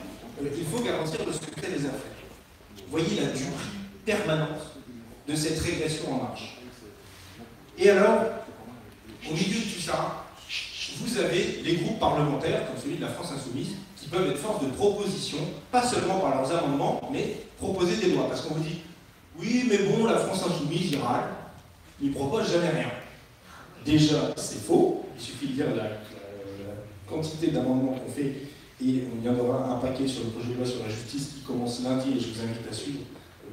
[SPEAKER 4] il faut garantir le secret des affaires. Vous voyez la dureté permanente de cette régression en marche. Et alors, au milieu de tout ça, vous avez les groupes parlementaires, comme celui de la France Insoumise, qui peuvent être force de proposition, pas seulement par leurs amendements, mais proposer des lois. Parce qu'on vous dit, oui, mais bon, la France Insoumise, il râle, il ne propose jamais rien. Déjà, c'est faux, il suffit de lire la quantité d'amendements qu'on fait, et il y en aura un paquet sur le projet de loi sur la justice qui commence lundi, et je vous invite à suivre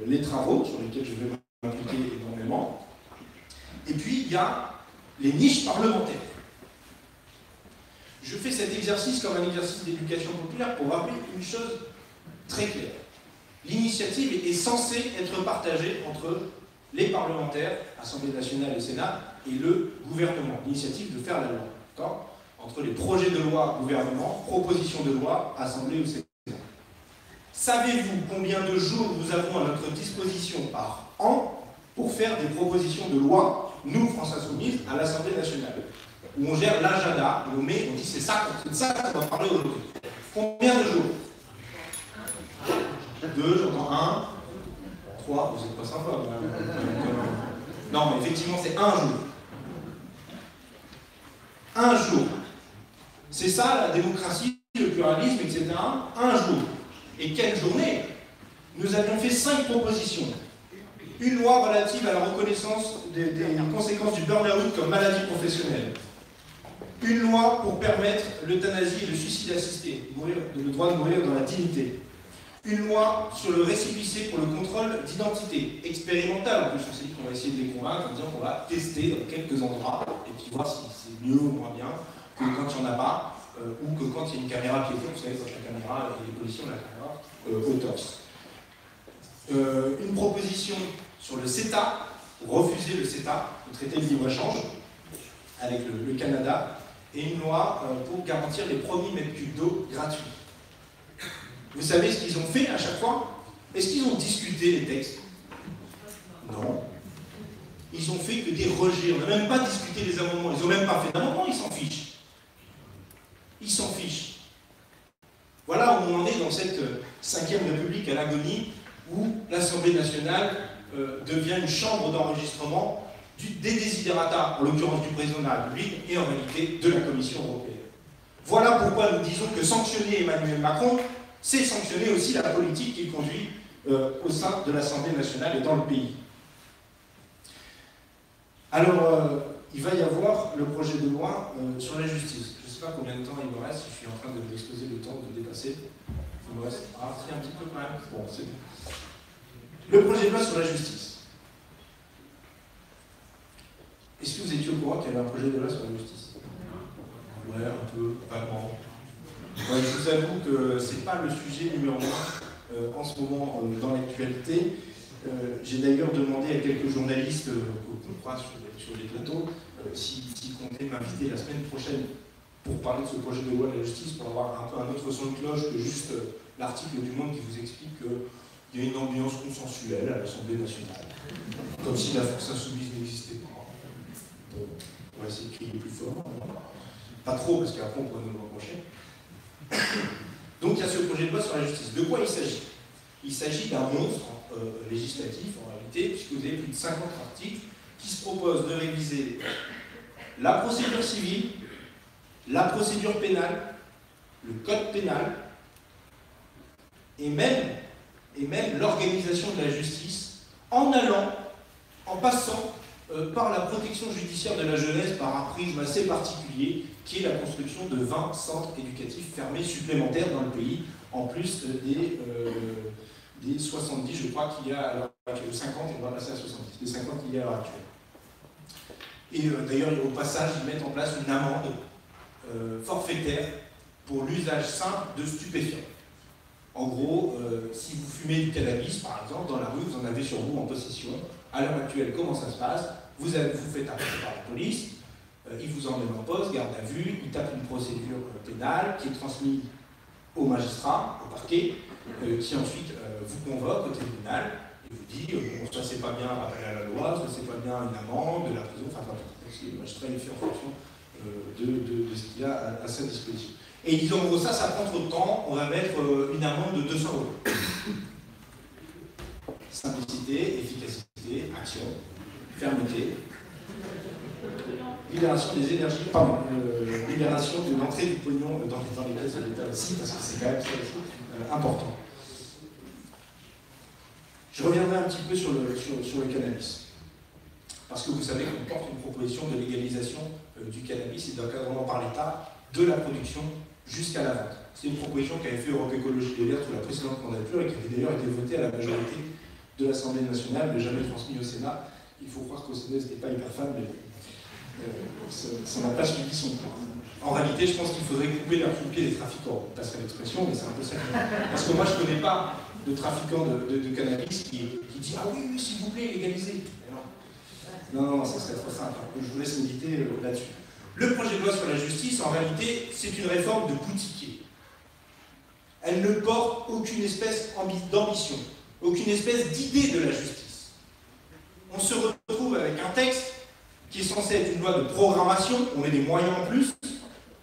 [SPEAKER 4] les travaux sur lesquels je vais m'impliquer énormément. Et puis, il y a les niches parlementaires. Je fais cet exercice comme un exercice d'éducation populaire pour rappeler une chose très claire. L'initiative est censée être partagée entre les parlementaires, Assemblée nationale et Sénat, et le gouvernement. L'initiative de faire la loi. D'accord ? Entre les projets de loi gouvernement, propositions de loi, Assemblée ou Sénat. Savez-vous combien de jours nous avons à notre disposition par an pour faire des propositions de loi, nous, France Insoumise, à l'Assemblée nationale, où on gère l'agenda, on met, on dit c'est ça qu'on va parler aujourd'hui. Combien de jours? 2, j'entends 1, 3, vous n'êtes pas sympa. Non, mais effectivement, c'est 1 jour. 1 jour. C'est ça, la démocratie, le pluralisme, etc. 1 jour. Et quelle journée? Nous avions fait 5 propositions. Une loi relative à la reconnaissance des conséquences du burn-out comme maladie professionnelle. Une loi pour permettre l'euthanasie et le suicide assisté, le droit de mourir dans la dignité. Une loi sur le récépissé pour le contrôle d'identité, expérimental. En plus, on s'est dit qu'on va essayer de les convaincre en disant qu'on va tester dans quelques endroits et puis voir si c'est mieux ou moins bien que quand il n'y en a pas, ou que quand il y a une caméra piéton, vous savez, quand la caméra, les policiers ont la caméra au torse. Une proposition sur le CETA, pour refuser le CETA, le traité de libre-échange, avec le Canada, et une loi pour garantir les premiers mètres cubes d'eau gratuits. Vous savez ce qu'ils ont fait à chaque fois? Est-ce qu'ils ont discuté les textes? Non. Ils ont fait que des rejets. On n'a même pas discuté les amendements. Ils n'ont même pas fait d'amendements, ils s'en fichent. Ils s'en fichent. Voilà où on en est dans cette 5e République à l'agonie, où l'Assemblée nationale devient une chambre d'enregistrement des desiderata, en l'occurrence du président de la République, et en réalité de la Commission européenne. Voilà pourquoi nous disons que sanctionner Emmanuel Macron, c'est sanctionner aussi la politique qu'il conduit au sein de l'Assemblée nationale et dans le pays. Alors, il va y avoir le projet de loi sur la justice. Je ne sais pas combien de temps il me reste, je suis en train de d'exposer le temps de dépasser. Il me reste un petit peu quand même. Bon, c'est bon. Le projet de loi sur la justice. Est-ce que vous étiez au courant qu'il y avait un projet de loi sur la justice? Ouais, un peu, vaguement. Ouais, je vous avoue que c'est pas le sujet numéro 1 en ce moment dans l'actualité. J'ai d'ailleurs demandé à quelques journalistes qu'on croise sur les plateaux s'ils comptaient m'inviter la semaine prochaine pour parler de ce projet de loi de la justice, pour avoir un peu un autre son de cloche que juste l'article du Monde qui vous explique qu'il y a une ambiance consensuelle à l'Assemblée nationale, comme si la force insoumise n'existait pas. Bon, on va essayer de crier plus fort. Pas trop, parce qu'après on pourrait nous le reprocher. Donc il y a ce projet de loi sur la justice. De quoi il s'agit? Il s'agit d'un monstre législatif, en réalité, puisque vous avez plus de 50 articles qui se proposent de réviser la procédure civile, la procédure pénale, le code pénal, et même l'organisation de la justice, en passant par la protection judiciaire de la jeunesse par un prisme assez particulier, qui est la construction de 20 centres éducatifs fermés supplémentaires dans le pays, en plus des 70, je crois, qu'il y a à l'heure actuelle, 50, et on va passer à 70, des 50 qu'il y a à l'heure actuelle. Et d'ailleurs, au passage, ils mettent en place une amende forfaitaire pour l'usage simple de stupéfiants. En gros, si vous fumez du cannabis, par exemple, dans la rue, vous en avez sur vous en possession. À l'heure actuelle, comment ça se passe? Vous faites arrêter par la police, ils vous emmènent en poste, garde à vue, ils tapent une procédure pénale qui est transmise au magistrat, au parquet, qui ensuite vous convoque au tribunal et vous dit bon, soit c'est pas bien rappelé à la loi, soit c'est pas bien une amende, de la prison, enfin pas tout. Le magistrat il fait en fonction de ce qu'il a à sa disposition. Et ils disent en gros ça prend trop de temps, on va mettre une amende de 200 €. Simplicité, efficacité, action, fermeté, libération des énergies, libération de l'entrée du pognon dans les caisses de l'État aussi, parce que c'est quand même ça aussi important. Je reviendrai un petit peu sur le cannabis. Parce que vous savez qu'on porte une proposition de légalisation du cannabis et d'encadrement par l'État de la production jusqu'à la vente. C'est une proposition qu'avait fait Europe Écologie Les Verts sous la précédente mandature et qui avait d'ailleurs été votée à la majorité de l'Assemblée nationale, mais jamais transmise au Sénat. Il faut croire qu'au Sénat, c'était pas hyper fan, mais ça n'a pas suivi son cours. En réalité, je pense qu'il faudrait couper l'herbe sous le pied des trafiquants. On passerait l'expression, mais c'est un peu ça. Parce que moi, je ne connais pas de trafiquant de cannabis qui dit « Ah oui, s'il vous plaît, légalisez ». Non, ça serait trop simple. Je vous laisse méditer là-dessus. Le projet de loi sur la justice, en réalité, c'est une réforme de boutiquier. Elle ne porte aucune espèce d'ambition, aucune espèce d'idée de la justice. On se retrouve avec un texte qui est censé être une loi de programmation, on met des moyens en plus,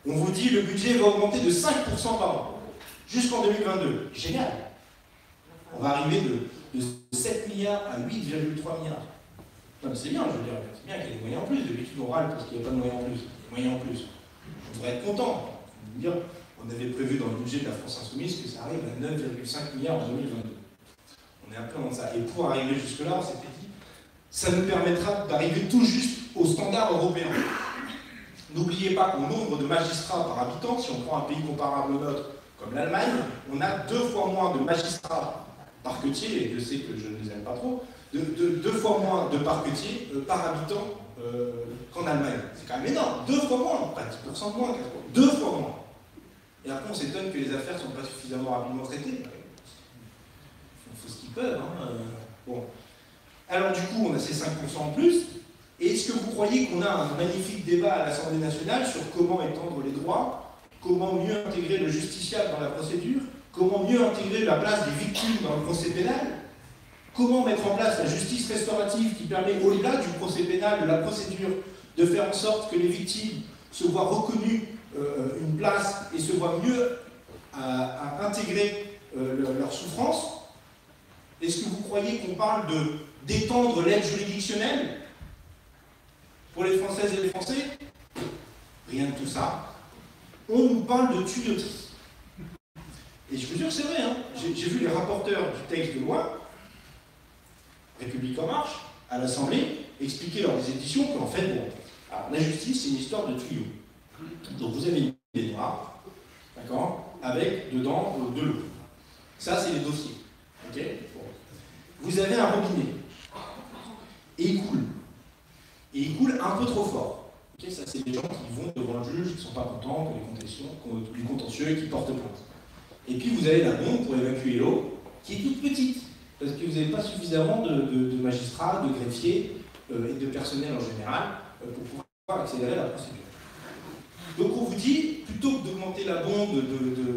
[SPEAKER 4] on vous dit le budget va augmenter de 5% par an, jusqu'en 2022. Génial. On va arriver de 7 milliards à 8,3 milliards. Non mais c'est bien, je veux dire, c'est bien qu'il y ait des moyens en plus, d'habitude on râle parce qu'il n'y a pas de moyens en plus. Des moyens en plus. On devrait être content. On avait prévu dans le budget de la France Insoumise que ça arrive à 9,5 milliards en 2022. On est un peu dans ça. Et pour arriver jusque-là, on s'était dit, ça nous permettra d'arriver tout juste aux standards européens. N'oubliez pas qu'au nombre de magistrats par habitant, si on prend un pays comparable au nôtre, comme l'Allemagne, on a 2 fois moins de magistrats parquetiers, et je sais que je ne les aime pas trop, 2 fois moins de parquetiers par habitant qu'en Allemagne. C'est quand même énorme, 2 fois moins, pas 10% de moins, 2 fois moins. Et après on s'étonne que les affaires ne sont pas suffisamment rapidement traitées. Il faut ce qu'ils peuvent. Bon. Alors du coup, on a ces 5% en plus. Et est-ce que vous croyez qu'on a un magnifique débat à l'Assemblée nationale sur comment étendre les droits, comment mieux intégrer le justiciable dans la procédure, comment mieux intégrer la place des victimes dans le procès pénal, comment mettre en place la justice restaurative qui permet, au-delà du procès pénal, de la procédure, de faire en sorte que les victimes se voient reconnues une place et se voient mieux à intégrer leur souffrance? Est-ce que vous croyez qu'on parle d'étendre l'aide juridictionnelle pour les Françaises et les Français? Rien de tout ça. On nous parle de tuyauterie. Et je vous jure, c'est vrai, hein. J'ai vu les rapporteurs du texte de loi, République en marche, à l'Assemblée, expliquer lors des éditions qu'en fait, bon, alors, la justice, c'est une histoire de tuyaux. Donc vous avez une baignoire, d'accord, avec dedans de l'eau. Ça, c'est les dossiers. Ok, bon. Vous avez un robinet. Et il coule. Et il coule un peu trop fort. Okay, ça, c'est les gens qui vont devant le juge, qui ne sont pas contents pour les contentieux et qui portent plainte. Et puis vous avez la bombe pour évacuer l'eau, qui est toute petite, parce que vous n'avez pas suffisamment de magistrats, de greffiers et de personnel en général pour pouvoir accélérer la procédure. Donc on vous dit, plutôt que d'augmenter la bombe,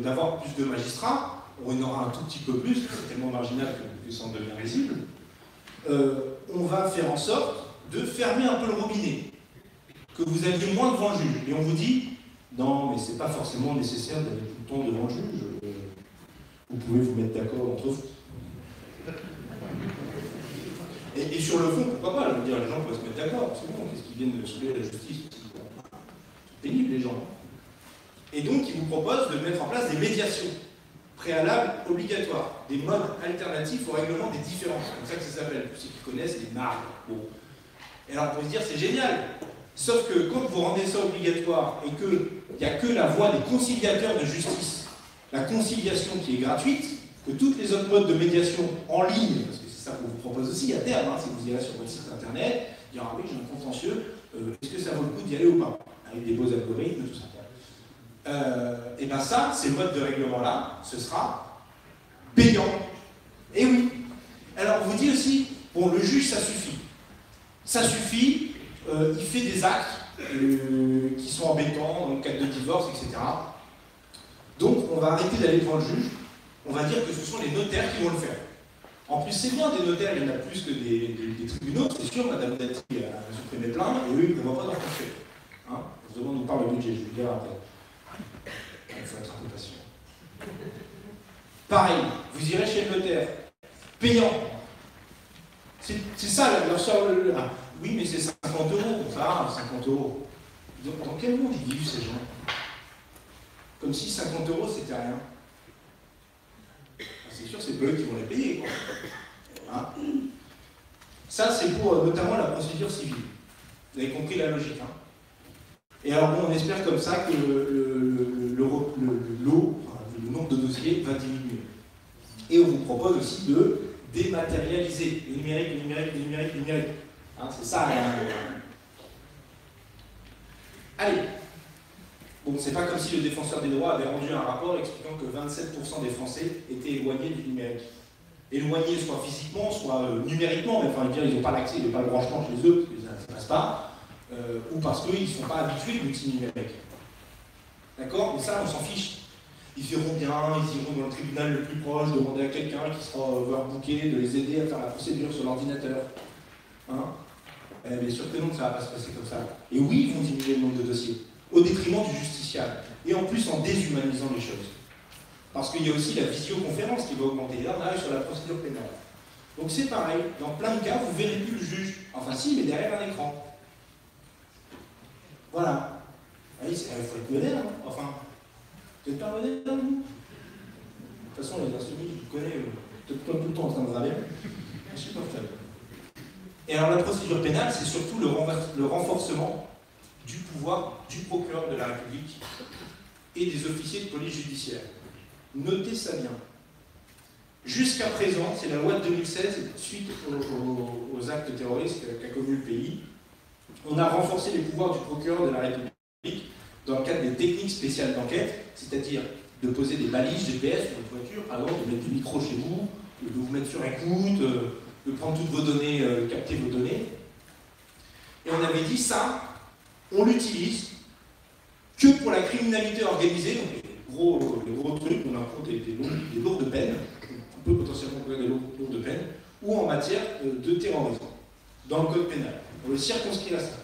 [SPEAKER 4] d'avoir plus de magistrats, on en aura un tout petit peu plus, c'est tellement marginal que ça en devient risible, on va faire en sorte de fermer un peu le robinet, que vous aviez moins devant le juge. Et on vous dit, non, mais c'est pas forcément nécessaire d'aller tout le temps devant le juge, vous pouvez vous mettre d'accord entre vous. Et sur le fond, pourquoi pas, je veux dire, les gens peuvent se mettre d'accord, c'est bon, qu'est-ce qu'ils viennent de saouler la justice? C'est pénible, les gens. Et donc, ils vous proposent de mettre en place des médiations préalables obligatoires, des modes alternatifs au règlement des différences, c'est comme ça que ça s'appelle, pour ceux qui connaissent les marques. Bon. Et alors, on peut se dire, c'est génial, sauf que quand vous rendez ça obligatoire et qu'il n'y a que la voie des conciliateurs de justice, la conciliation qui est gratuite, que toutes les autres modes de médiation en ligne, parce que c'est ça qu'on vous propose aussi à terme, hein, si vous irez sur votre site internet, dire ah oui, j'ai un contentieux, est-ce que ça vaut le coup d'y aller ou pas? Avec des beaux algorithmes, tout ça. Et bien ça, ces modes de règlement-là, ce sera payant. Et oui. Alors on vous dit aussi, bon, le juge, ça suffit. Ça suffit, il fait des actes qui sont embêtants dans le cadre de divorce, etc. Donc on va arrêter d'aller devant le juge, on va dire que ce sont les notaires qui vont le faire. En plus, c'est bien des notaires, il y en a plus que des tribunaux, c'est sûr, Madame Dati a supprimé plein, et eux, ils ne prévoient pas d'en faire. Hein, on se demande où parle le budget, je vais le dire après. Il faut être un peu patient. Pareil, vous irez chez le notaire, payant. C'est ça, leur sort. Oui, mais c'est 50 euros, ça, 50 euros. Dans quel monde ils vivent ces gens? Comme si 50 euros c'était rien. C'est sûr, c'est pas eux qui vont les payer, quoi. Hein, ça, c'est pour notamment la procédure civile. Vous avez compris la logique. Hein. Et alors, bon, on espère comme ça que le nombre de dossiers va diminuer. Et on vous propose aussi de dématérialiser le numérique, le numérique, le numérique, le numérique. Hein, c'est ça. Allez. Bon, c'est pas comme si le défenseur des droits avait rendu un rapport expliquant que 27% des Français étaient éloignés du numérique. Éloignés soit physiquement, soit numériquement, mais enfin, ils n'ont pas l'accès, ils n'ont pas le branchement chez eux, parce que ça ne passe pas, ou parce qu'ils ne sont pas habitués au multinumérique. D'accord? Mais ça, on s'en fiche. Ils verront bien, ils iront dans le tribunal le plus proche, demander à quelqu'un qui sera overbooké de les aider à faire la procédure sur l'ordinateur. Hein? Bien sûr que non, ça ne va pas se passer comme ça. Et oui, ils vont diminuer le nombre de dossiers, au détriment du justiciable, et en plus en déshumanisant les choses. Parce qu'il y a aussi la visioconférence qui va augmenter. Là, on arrive sur la procédure pénale. Donc c'est pareil, dans plein de cas, vous ne verrez plus le juge. Enfin si, mais derrière un écran. Voilà. Il faut être moderne, hein. Enfin, vous n'êtes pas moderne, vous? De toute façon, les insoumis, je vous connais, tout le temps en train de ramer. Je suis pas fan. Et alors la procédure pénale, c'est surtout le renforcement du pouvoir du procureur de la République et des officiers de police judiciaire. Notez ça bien. Jusqu'à présent, c'est la loi de 2016, suite aux actes terroristes qu'a connu le pays, on a renforcé les pouvoirs du procureur de la République dans le cadre des techniques spéciales d'enquête, c'est-à-dire de poser des balises GPS sur votre voiture, par exemple, de mettre des micros chez vous, de vous mettre sur écoute, de prendre toutes vos données, capter vos données. Et on avait dit ça, on l'utilise que pour la criminalité organisée, donc les gros trucs, on a des lourdes peines, on peut potentiellement trouver des lourdes peines, ou en matière de terrorisme, dans le code pénal. On le circonscrit à ça.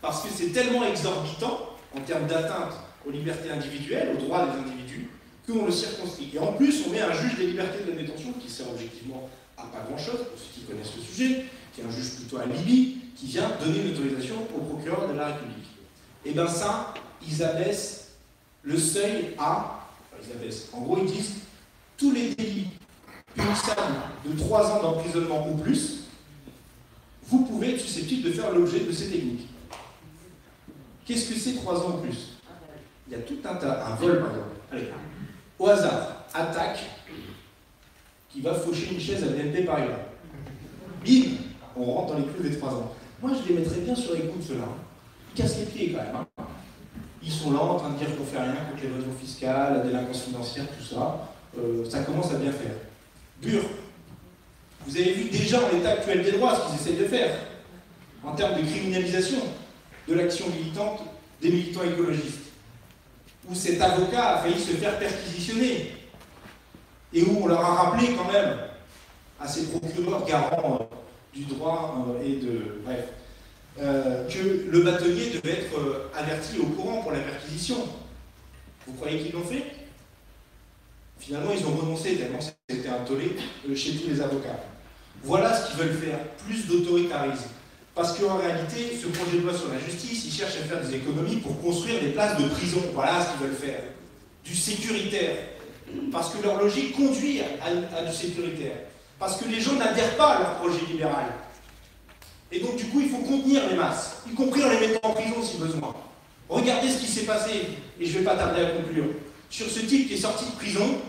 [SPEAKER 4] Parce que c'est tellement exorbitant, en termes d'atteinte aux libertés individuelles, aux droits des individus, qu'on le circonscrit. Et en plus, on met un juge des libertés de la détention, qui sert objectivement à pas grand-chose, pour ceux qui connaissent le sujet, qui est un juge plutôt alibi, qui vient donner une autorisation au procureur de la République. Et bien ça, ils abaissent le seuil à... Enfin, ils abaissent. En gros, ils disent tous les délits punissables de 3 ans d'emprisonnement ou plus, vous pouvez être susceptible de faire l'objet de ces techniques. Qu'est-ce que c'est 3 ans ou plus? Il y a tout un tas. Un vol, par exemple. Allez, au hasard, attaque qui va faucher une chaise à BNP Paribas. Bim, on rentre dans les clous des 3 ans. Moi, je les mettrais bien sur écoute, ceux-là. Ils cassent les pieds, quand même. Hein. Ils sont là en train de dire qu'on fait rien contre l'évasion fiscale, la délinquance financière, tout ça. Ça commence à bien faire. Bure. Vous avez vu déjà en l'état actuel des droits ce qu'ils essayent de faire en termes de criminalisation de l'action militante des militants écologistes, où cet avocat a failli se faire perquisitionner et où on leur a rappelé quand même à ces procureurs garants du droit et de... bref, que le bâtonnier devait être averti au courant pour la perquisition. Vous croyez qu'ils l'ont fait? Finalement, ils ont renoncé tellement c'était un tollé chez tous les avocats. Voilà ce qu'ils veulent faire, plus d'autoritarisme. Parce qu'en réalité, ce projet de loi sur la justice, ils cherchent à faire des économies pour construire des places de prison. Voilà ce qu'ils veulent faire. Du sécuritaire. Parce que leur logique conduit à du sécuritaire. Parce que les gens n'adhèrent pas à leur projet libéral. Et donc, du coup, il faut contenir les masses, y compris en les mettant en prison si besoin. Regardez ce qui s'est passé, et je ne vais pas tarder à conclure. Sur ce type qui est sorti de prison,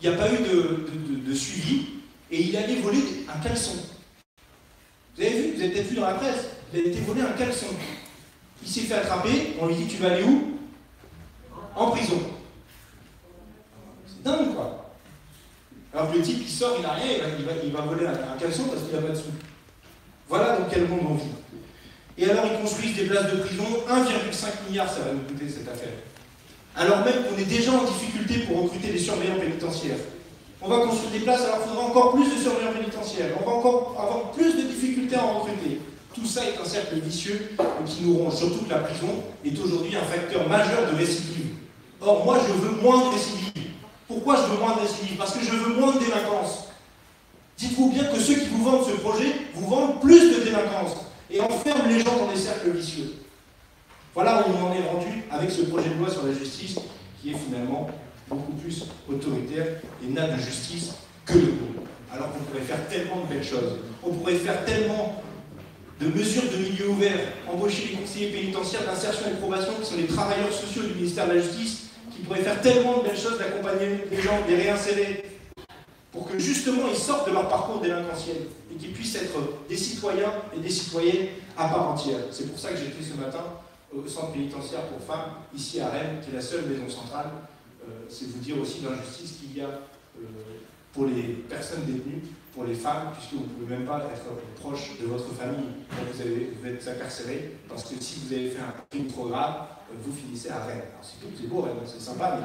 [SPEAKER 4] il n'y a pas eu de suivi, et il allait voler un caleçon. Vous avez vu, vous avez peut-être vu dans la presse, il a été volé un caleçon. Il s'est fait attraper, on lui dit, tu vas aller où? En prison. C'est dingue, quoi. Alors que le type, il sort, il n'a rien, il va voler un caleçon parce qu'il n'a pas de sous. Voilà dans quel monde on vit. Et alors, ils construisent des places de prison, 1,5 milliard, ça va nous coûter cette affaire. Alors même qu'on est déjà en difficulté pour recruter des surveillants pénitentiaires. On va construire des places, alors il faudra encore plus de surveillants pénitentiaires. On va encore avoir plus de difficultés à en recruter. Tout ça est un cercle vicieux qui nous ronge, surtout que la prison est aujourd'hui un facteur majeur de récidive. Or, moi, je veux moins de récidive. Pourquoi je veux moins de récidive? Parce que je veux moins de délinquance. Dites-vous bien que ceux qui vous vendent ce projet vous vendent plus de délinquance et enferment les gens dans des cercles vicieux. Voilà où on en est rendu avec ce projet de loi sur la justice qui est finalement beaucoup plus autoritaire et n'a de justice que le mot. Alors qu'on pourrait faire tellement de belles choses. On pourrait faire tellement de mesures de milieu ouvert, embaucher les conseillers pénitentiaires d'insertion et de probation qui sont les travailleurs sociaux du ministère de la Justice, qui pourraient faire tellement de belles choses d'accompagner les gens, de les réinsérer, pour que justement ils sortent de leur parcours délinquentiel et qu'ils puissent être des citoyens et des citoyennes à part entière. C'est pour ça que j'étais ce matin au centre pénitentiaire pour femmes, ici à Rennes, qui est la seule maison centrale. C'est vous dire aussi l'injustice qu'il y a pour les personnes détenues, pour les femmes, puisque vous ne pouvez même pas être proche de votre famille quand vous êtes incarcéré, parce que si vous avez fait un crime trop grave, vous finissez à Rennes. Alors c'est beau, Rennes, c'est sympa,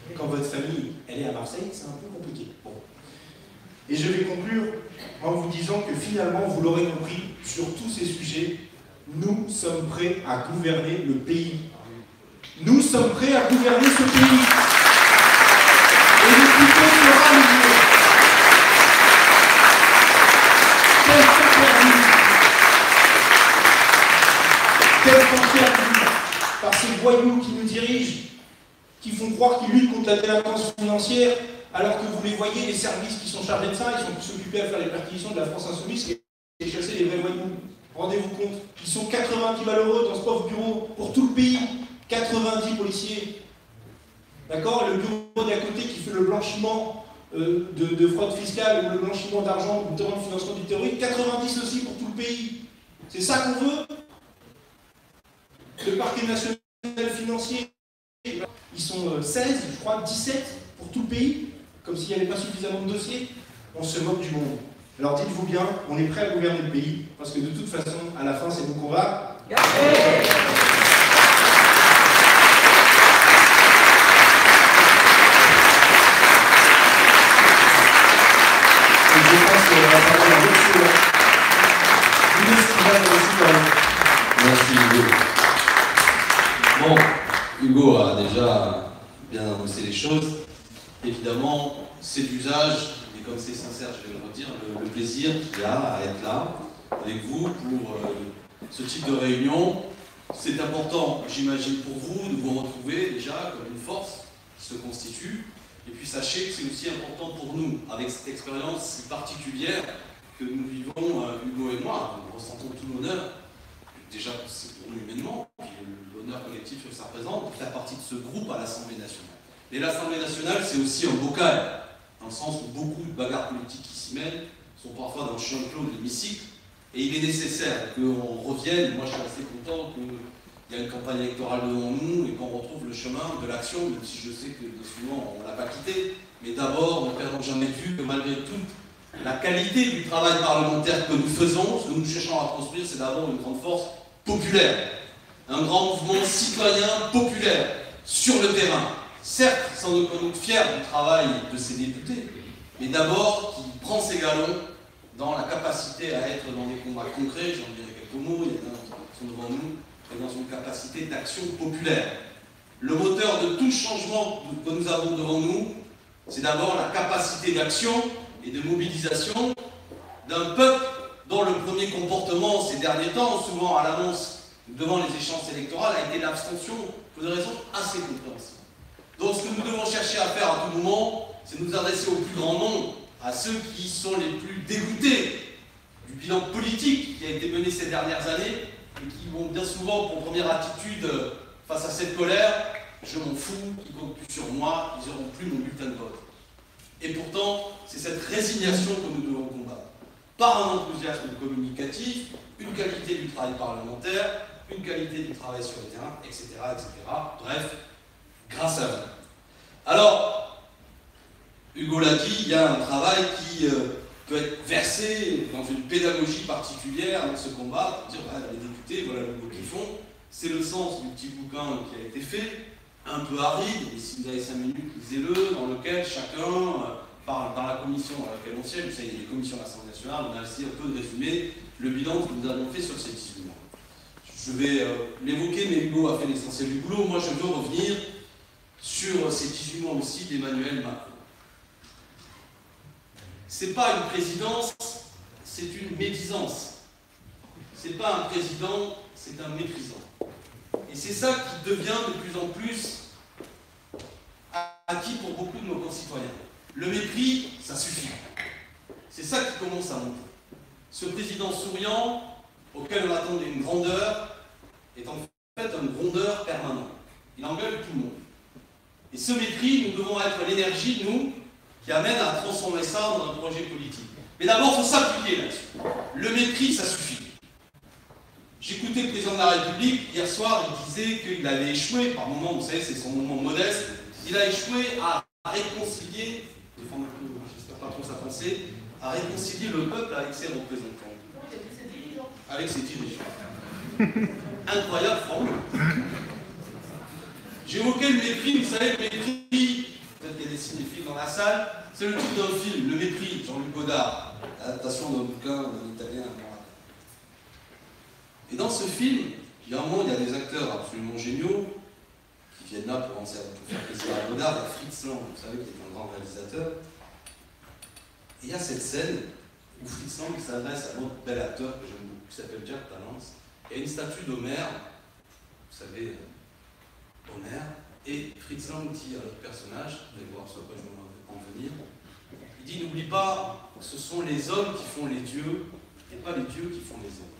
[SPEAKER 4] mais quand votre famille elle est à Marseille, c'est un peu compliqué. Bon. Et je vais conclure en vous disant que finalement, vous l'aurez compris, sur tous ces sujets, nous sommes prêts à gouverner le pays. Nous sommes prêts à gouverner ce pays. Et le plus tôt sera le mieux. Quel temps perdu par ces voyous qui nous dirigent, qui font croire qu'ils luttent contre la délinquance financière, alors que vous les voyez, les services qui sont chargés de ça, ils sont tous occupés à faire les perquisitions de la France Insoumise et chasser les vrais voyous. Rendez-vous compte, ils sont 90 malheureux dans ce pauvre bureau pour tout le pays, 90 policiers. D'accord? Le bureau d'à côté qui fait le blanchiment de fraude fiscale ou le blanchiment d'argent, notamment le financement du terrorisme, 90 aussi pour tout le pays. C'est ça qu'on veut? Le parquet national financier, ils sont 16, je crois, 17 pour tout le pays, comme s'il n'y avait pas suffisamment de dossiers. On se moque du monde. Alors dites-vous bien, on est prêt à gouverner le pays, parce que de toute façon, à la fin, c'est nous qu'on va. Et je pense qu'on va parler d'un autre sujet.
[SPEAKER 5] Merci Hugo. Bon, Hugo a déjà bien annoncé les choses. Évidemment, c'est d'usage, et comme c'est sincère, je vais le redire, le plaisir qu'il y a à être là avec vous pour ce type de réunion. C'est important, j'imagine, pour vous de vous retrouver déjà comme une force qui se constitue. Et puis sachez que c'est aussi important pour nous, avec cette expérience si particulière que nous vivons, Hugo et moi. Nous ressentons tout l'honneur, déjà c'est pour nous humainement, l'honneur collectif que ça représente, de faire partie de ce groupe à l'Assemblée nationale. Et l'Assemblée nationale, c'est aussi un bocal, dans le sens où beaucoup de bagarres politiques qui s'y mêlent sont parfois dans le champ clos de l'hémicycle, et il est nécessaire qu'on revienne. Moi, je suis assez content que il y a une campagne électorale devant nous et qu'on retrouve le chemin de l'action, même si je sais que souvent on ne l'a pas quitté. Mais d'abord, ne perdons jamais de vue que malgré toute la qualité du travail parlementaire que nous faisons, ce que nous cherchons à construire, c'est d'abord une grande force populaire, un grand mouvement citoyen populaire sur le terrain. Certes, sans doute fier du travail de ces députés, mais d'abord qui prend ses galons dans la capacité à être dans des combats concrets, j'en dirai quelques mots, il y en a qui sont devant nous, et dans une capacité d'action populaire. Le moteur de tout changement que nous avons devant nous, c'est d'abord la capacité d'action et de mobilisation d'un peuple dont le premier comportement ces derniers temps, souvent à l'annonce devant les échéances électorales, a été l'abstention pour des raisons assez compréhensibles. Donc ce que nous devons chercher à faire à tout moment, c'est nous adresser au plus grand nombre, à ceux qui sont les plus dégoûtés du bilan politique qui a été mené ces dernières années et qui vont bien souvent, pour première attitude face à cette colère, je m'en fous, qui compte plus sur moi, ils n'auront plus mon bulletin de vote. Et pourtant, c'est cette résignation que nous devons combattre. Par un enthousiasme communicatif, une qualité du travail parlementaire, une qualité du travail sur le terrain, etc. etc. Bref, grâce à vous. Alors, Hugo l'a dit, il y a un travail qui peut être versé dans une pédagogie particulière dans ce combat, pour dire, voilà, les députés, voilà le boulot qu'ils font. C'est le sens du petit bouquin qui a été fait, un peu aride, et si vous avez 5 minutes, lisez-le, dans lequel chacun parle dans la commission dans laquelle on siège, vous savez, il y a des commissions de l'Assemblée nationale, on a essayé un peu de résumer le bilan que nous avons fait sur ces 18 mois. Je vais l'évoquer, mais Hugo a fait l'essentiel du boulot. Moi, je veux revenir sur ces 18 mois aussi d'Emmanuel Macron. C'est pas une présidence, c'est une médisance. C'est pas un président, c'est un méprisant. Et c'est ça qui devient de plus en plus acquis pour beaucoup de nos concitoyens. Le mépris, ça suffit. C'est ça qui commence à monter. Ce président souriant, auquel on attendait une grandeur, est en fait un grondeur permanent. Il engueule tout le monde. Et ce mépris, nous devons être l'énergie, nous, qui amène à transformer ça dans un projet politique. Mais d'abord, il faut s'appuyer là-dessus. Le mépris, ça suffit. J'écoutais le président de la République, hier soir, il disait qu'il avait échoué, par moment, vous savez, c'est son moment modeste, il a échoué à réconcilier, j'espère pas trop sa pensée, à réconcilier le peuple avec ses représentants. Avec ses dirigeants. Incroyable, Franck. J'évoquais le mépris, vous savez, le mépris, peut-être qu'il y a des cinéphiles dans la salle, c'est le titre d'un film, Le Mépris, Jean-Luc Godard, l'adaptation d'un bouquin d'un Italien. Et dans ce film, il y a un moment, il y a des acteurs absolument géniaux qui viennent là pour faire plaisir à Godard. Il y a Fritz Lang, vous savez, qui est un grand réalisateur. Et il y a cette scène où Fritz Lang s'adresse à l'autre bel acteur que j'aime beaucoup, qui s'appelle Jack Palance. Il y a une statue d'Homère, vous savez, Homère, et Fritz Lang dit à notre personnage, vous allez voir sur quoi je vais en venir, il dit, n'oublie pas, ce sont les hommes qui font les dieux, et pas les dieux qui font les hommes.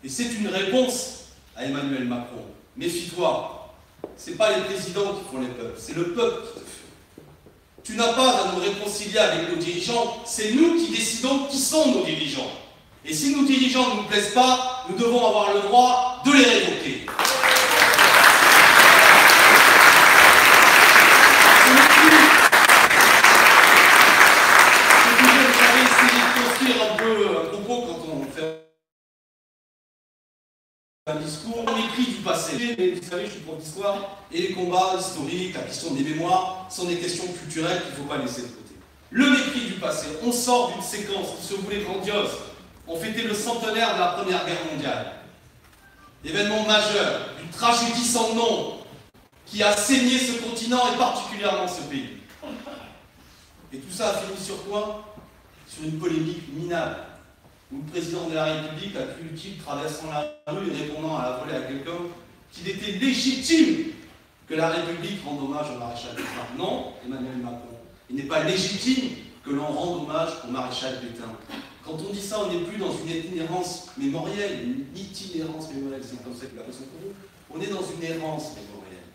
[SPEAKER 5] Et c'est une réponse à Emmanuel Macron. Méfie-toi, ce n'est pas les présidents qui font les peuples, c'est le peuple qui te fait. Tu n'as pas à nous réconcilier avec nos dirigeants, c'est nous qui décidons qui sont nos dirigeants. Et si nos dirigeants ne nous plaisent pas, nous devons avoir le droit de les révoquer. J'avais essayé de construire un peu un propos quand on fait un discours, mépris du passé. Mais vous savez, je suis prof d'histoire, et les combats historiques, la question des mémoires, sont des questions culturelles qu'il ne faut pas laisser de côté. Le mépris du passé, on sort d'une séquence qui se voulait grandiose. On fêtait le centenaire de la Première Guerre mondiale. Événement majeur, une tragédie sans nom, qui a saigné ce continent et particulièrement ce pays. Et tout ça a fini sur quoi? Sur une polémique minable, où le président de la République a cru utile, traversant la rue et répondant à la volée à quelqu'un, qu'il était légitime que la République rende hommage au maréchal Pétain. Non, Emmanuel Macron, il n'est pas légitime que l'on rende hommage au maréchal Pétain. Quand on dit ça, on n'est plus dans une itinérance mémorielle, une itinérance mémorielle, c'est comme ça qu'il appelle son courroux. On est dans une errance mémorielle.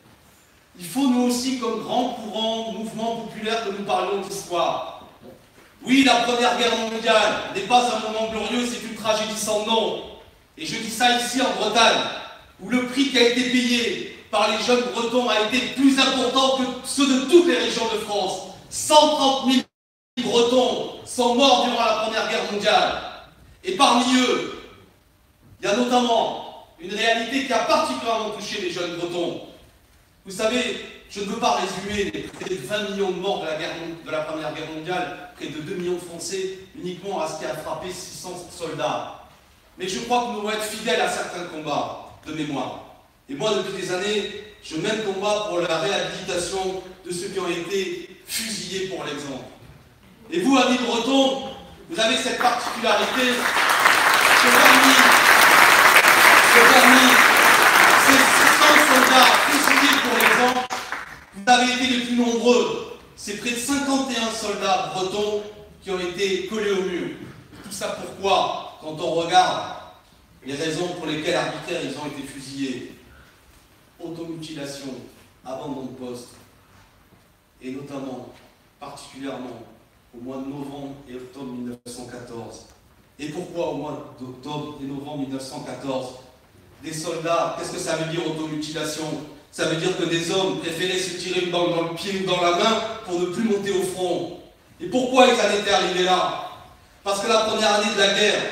[SPEAKER 5] Il faut nous aussi, comme grand courant, mouvement populaire, que nous parlions d'histoire. Oui, la Première Guerre mondiale n'est pas un moment glorieux, c'est une tragédie sans nom. Et je dis ça ici en Bretagne. où le prix qui a été payé par les jeunes Bretons a été plus important que ceux de toutes les régions de France. 130 000 Bretons sont morts durant la Première Guerre mondiale. Et parmi eux, il y a notamment une réalité qui a particulièrement touché les jeunes Bretons. Vous savez, je ne veux pas résumer les près de 20 millions de morts de la Première Guerre mondiale, près de 2 millions de Français, uniquement à ce qui a frappé 600 soldats. Mais je crois que nous devons être fidèles à certains combats de mémoire. Et moi, depuis des années, je mène combat pour la réhabilitation de ceux qui ont été fusillés pour l'exemple. Et vous, amis Bretons, vous avez cette particularité que parmi ces 600 soldats fusillés pour l'exemple, vous avez été les plus nombreux. C'est près de 51 soldats bretons qui ont été collés au mur. Tout ça pourquoi, quand on regarde les raisons pour lesquelles arbitraires ils ont été fusillés? Automutilation, abandon de poste, et notamment, particulièrement, au mois de novembre et octobre 1914. Et pourquoi au mois d'octobre et novembre 1914? Des soldats, qu'est-ce que ça veut dire automutilation? Ça veut dire que des hommes préféraient se tirer une balle dans le pied ou dans la main pour ne plus monter au front. Et pourquoi ils en étaient arrivés là? Parce que la première année de la guerre,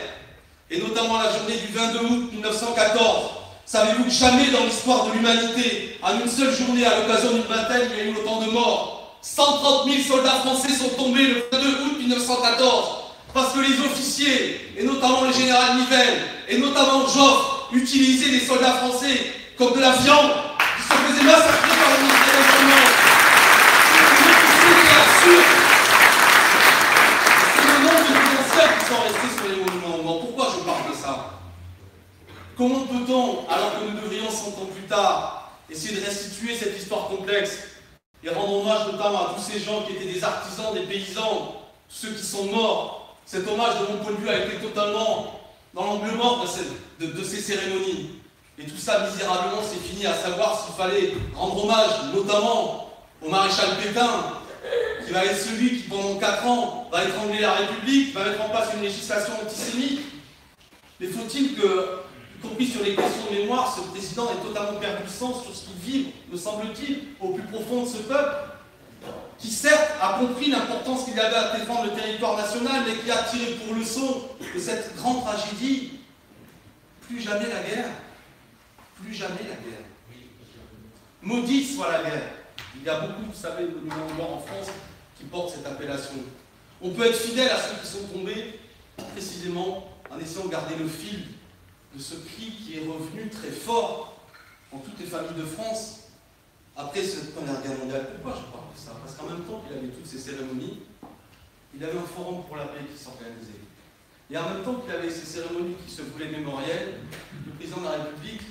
[SPEAKER 5] et notamment la journée du 22 août 1914, savez-vous que jamais dans l'histoire de l'humanité, en une seule journée, à l'occasion d'une bataille, il y a eu autant de morts? 130 000 soldats français sont tombés le 22 août 1914, parce que les officiers, et notamment le général Nivelle, et notamment Joffre, utilisaient les soldats français comme de la viande, qui se faisaient massacrer par le ministère des Renseignements. C'est le nombre de financiers qui sont restés sur les monuments. Pourquoi je parle de ça? Comment peut-on, alors que nous devrions 100 ans plus tard, essayer de restituer cette histoire complexe et rendre hommage notamment à tous ces gens qui étaient des artisans, des paysans, tous ceux qui sont morts? Cet hommage, de mon point de vue, a été totalement dans l'angle mort de ces cérémonies. Et tout ça, misérablement, c'est fini, à savoir s'il fallait rendre hommage, notamment au maréchal Pétain, qui va être celui qui, pendant 4 ans, va étrangler la République, va mettre en place une législation antisémite. Mais faut-il que, y compris sur les questions de mémoire, ce président ait totalement perdu le sens sur ce qu'il vit, me semble-t-il, au plus profond de ce peuple, qui certes a compris l'importance qu'il avait à défendre le territoire national, mais qui a tiré pour leçon de cette grande tragédie. Plus jamais la guerre. Plus jamais la guerre. Maudite soit la guerre. Il y a beaucoup, vous savez, de monuments morts en France qui portent cette appellation. On peut être fidèle à ceux qui sont tombés, précisément en essayant de garder le fil de ce cri qui est revenu très fort en toutes les familles de France après cette Première Guerre mondiale. Pourquoi je parle de ça? Parce qu'en même temps qu'il avait toutes ces cérémonies, il avait un forum pour la paix qui s'organisait. Et en même temps qu'il avait ces cérémonies qui se voulaient mémorielles, le président de la République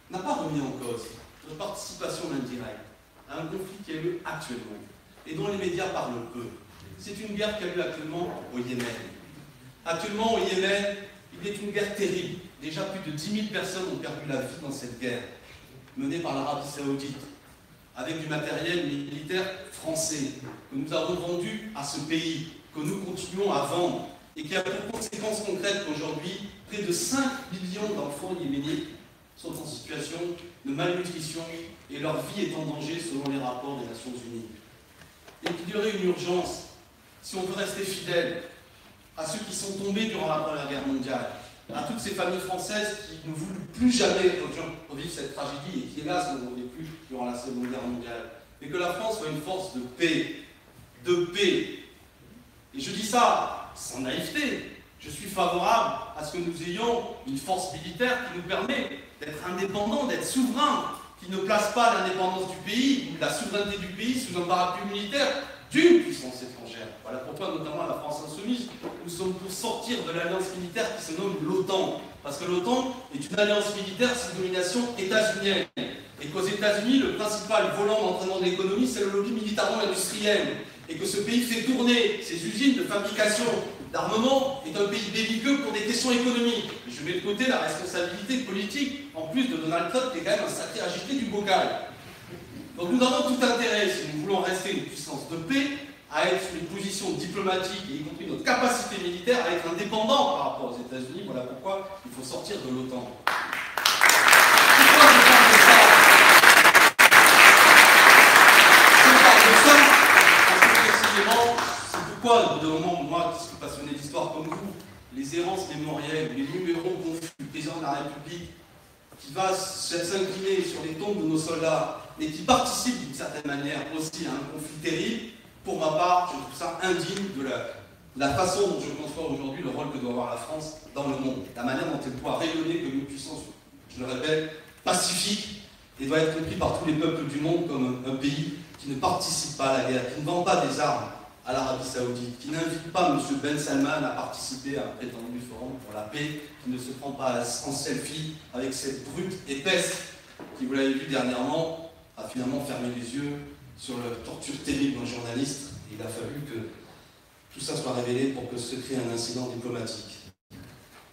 [SPEAKER 5] n'a pas remis en cause de participation indirecte à un conflit qui a lieu actuellement et dont les médias parlent peu. C'est une guerre qui a lieu actuellement au Yémen. Actuellement au Yémen, il est une guerre terrible. Déjà plus de 10 000 personnes ont perdu la vie dans cette guerre, menée par l'Arabie Saoudite, avec du matériel militaire français que nous avons vendu à ce pays, que nous continuons à vendre, et qui a pour conséquence concrète qu'aujourd'hui, près de 5 millions d'enfants yéménites sont en situation de malnutrition et leur vie est en danger selon les rapports des Nations Unies. Et qu'il y aurait une urgence, si on veut rester fidèle à ceux qui sont tombés durant la Première Guerre mondiale, à toutes ces familles françaises qui ne voulaient plus jamais revivre cette tragédie et qui, hélas, ne l'ont vécu durant la Seconde Guerre mondiale. Et que la France soit une force de paix. De paix. Et je dis ça sans naïveté. Je suis favorable à ce que nous ayons une force militaire qui nous permet d'être indépendants, d'être souverains, qui ne place pas l'indépendance du pays ou la souveraineté du pays sous un parapluie militaire d'une puissance étrangère. Voilà pourquoi, notamment à la France insoumise, nous sommes pour sortir de l'alliance militaire qui se nomme l'OTAN. Parce que l'OTAN est une alliance militaire sous domination états-unienne. Et qu'aux États-Unis, le principal volant d'entraînement de l'économie, c'est le lobby militaro-industriel. Et que ce pays fait tourner ses usines de fabrication d'armement est un pays belliqueux pour des questions économiques. Et je mets de côté la responsabilité politique, en plus de Donald Trump, qui est quand même un sacré agité du bocal. Donc nous avons tout intérêt, si nous voulons rester une puissance de paix, à être sur une position diplomatique, et y compris notre capacité militaire, à être indépendant par rapport aux États-Unis. Voilà pourquoi il faut sortir de l'OTAN. de moment, moi qui suis passionné d'histoire comme vous, les errances mémorielles, les numéros confus, le président de la République, qui va s'incliner sur les tombes de nos soldats, et qui participe d'une certaine manière aussi à un conflit terrible, pour ma part, je trouve ça indigne de la façon dont je conçois aujourd'hui le rôle que doit avoir la France dans le monde, la manière dont elle doit rayonner comme une puissance, je le répète, pacifique, et doit être compris par tous les peuples du monde comme un pays qui ne participe pas à la guerre, qui ne vend pas des armes à l'Arabie Saoudite, qui n'invite pas M. Ben Salman à participer à un prétendu forum pour la paix, qui ne se prend pas en selfie avec cette brute épaisse qui, vous l'avez vu dernièrement, a finalement fermé les yeux sur la torture terrible d'un journaliste. Et il a fallu que tout ça soit révélé pour que se crée un incident diplomatique.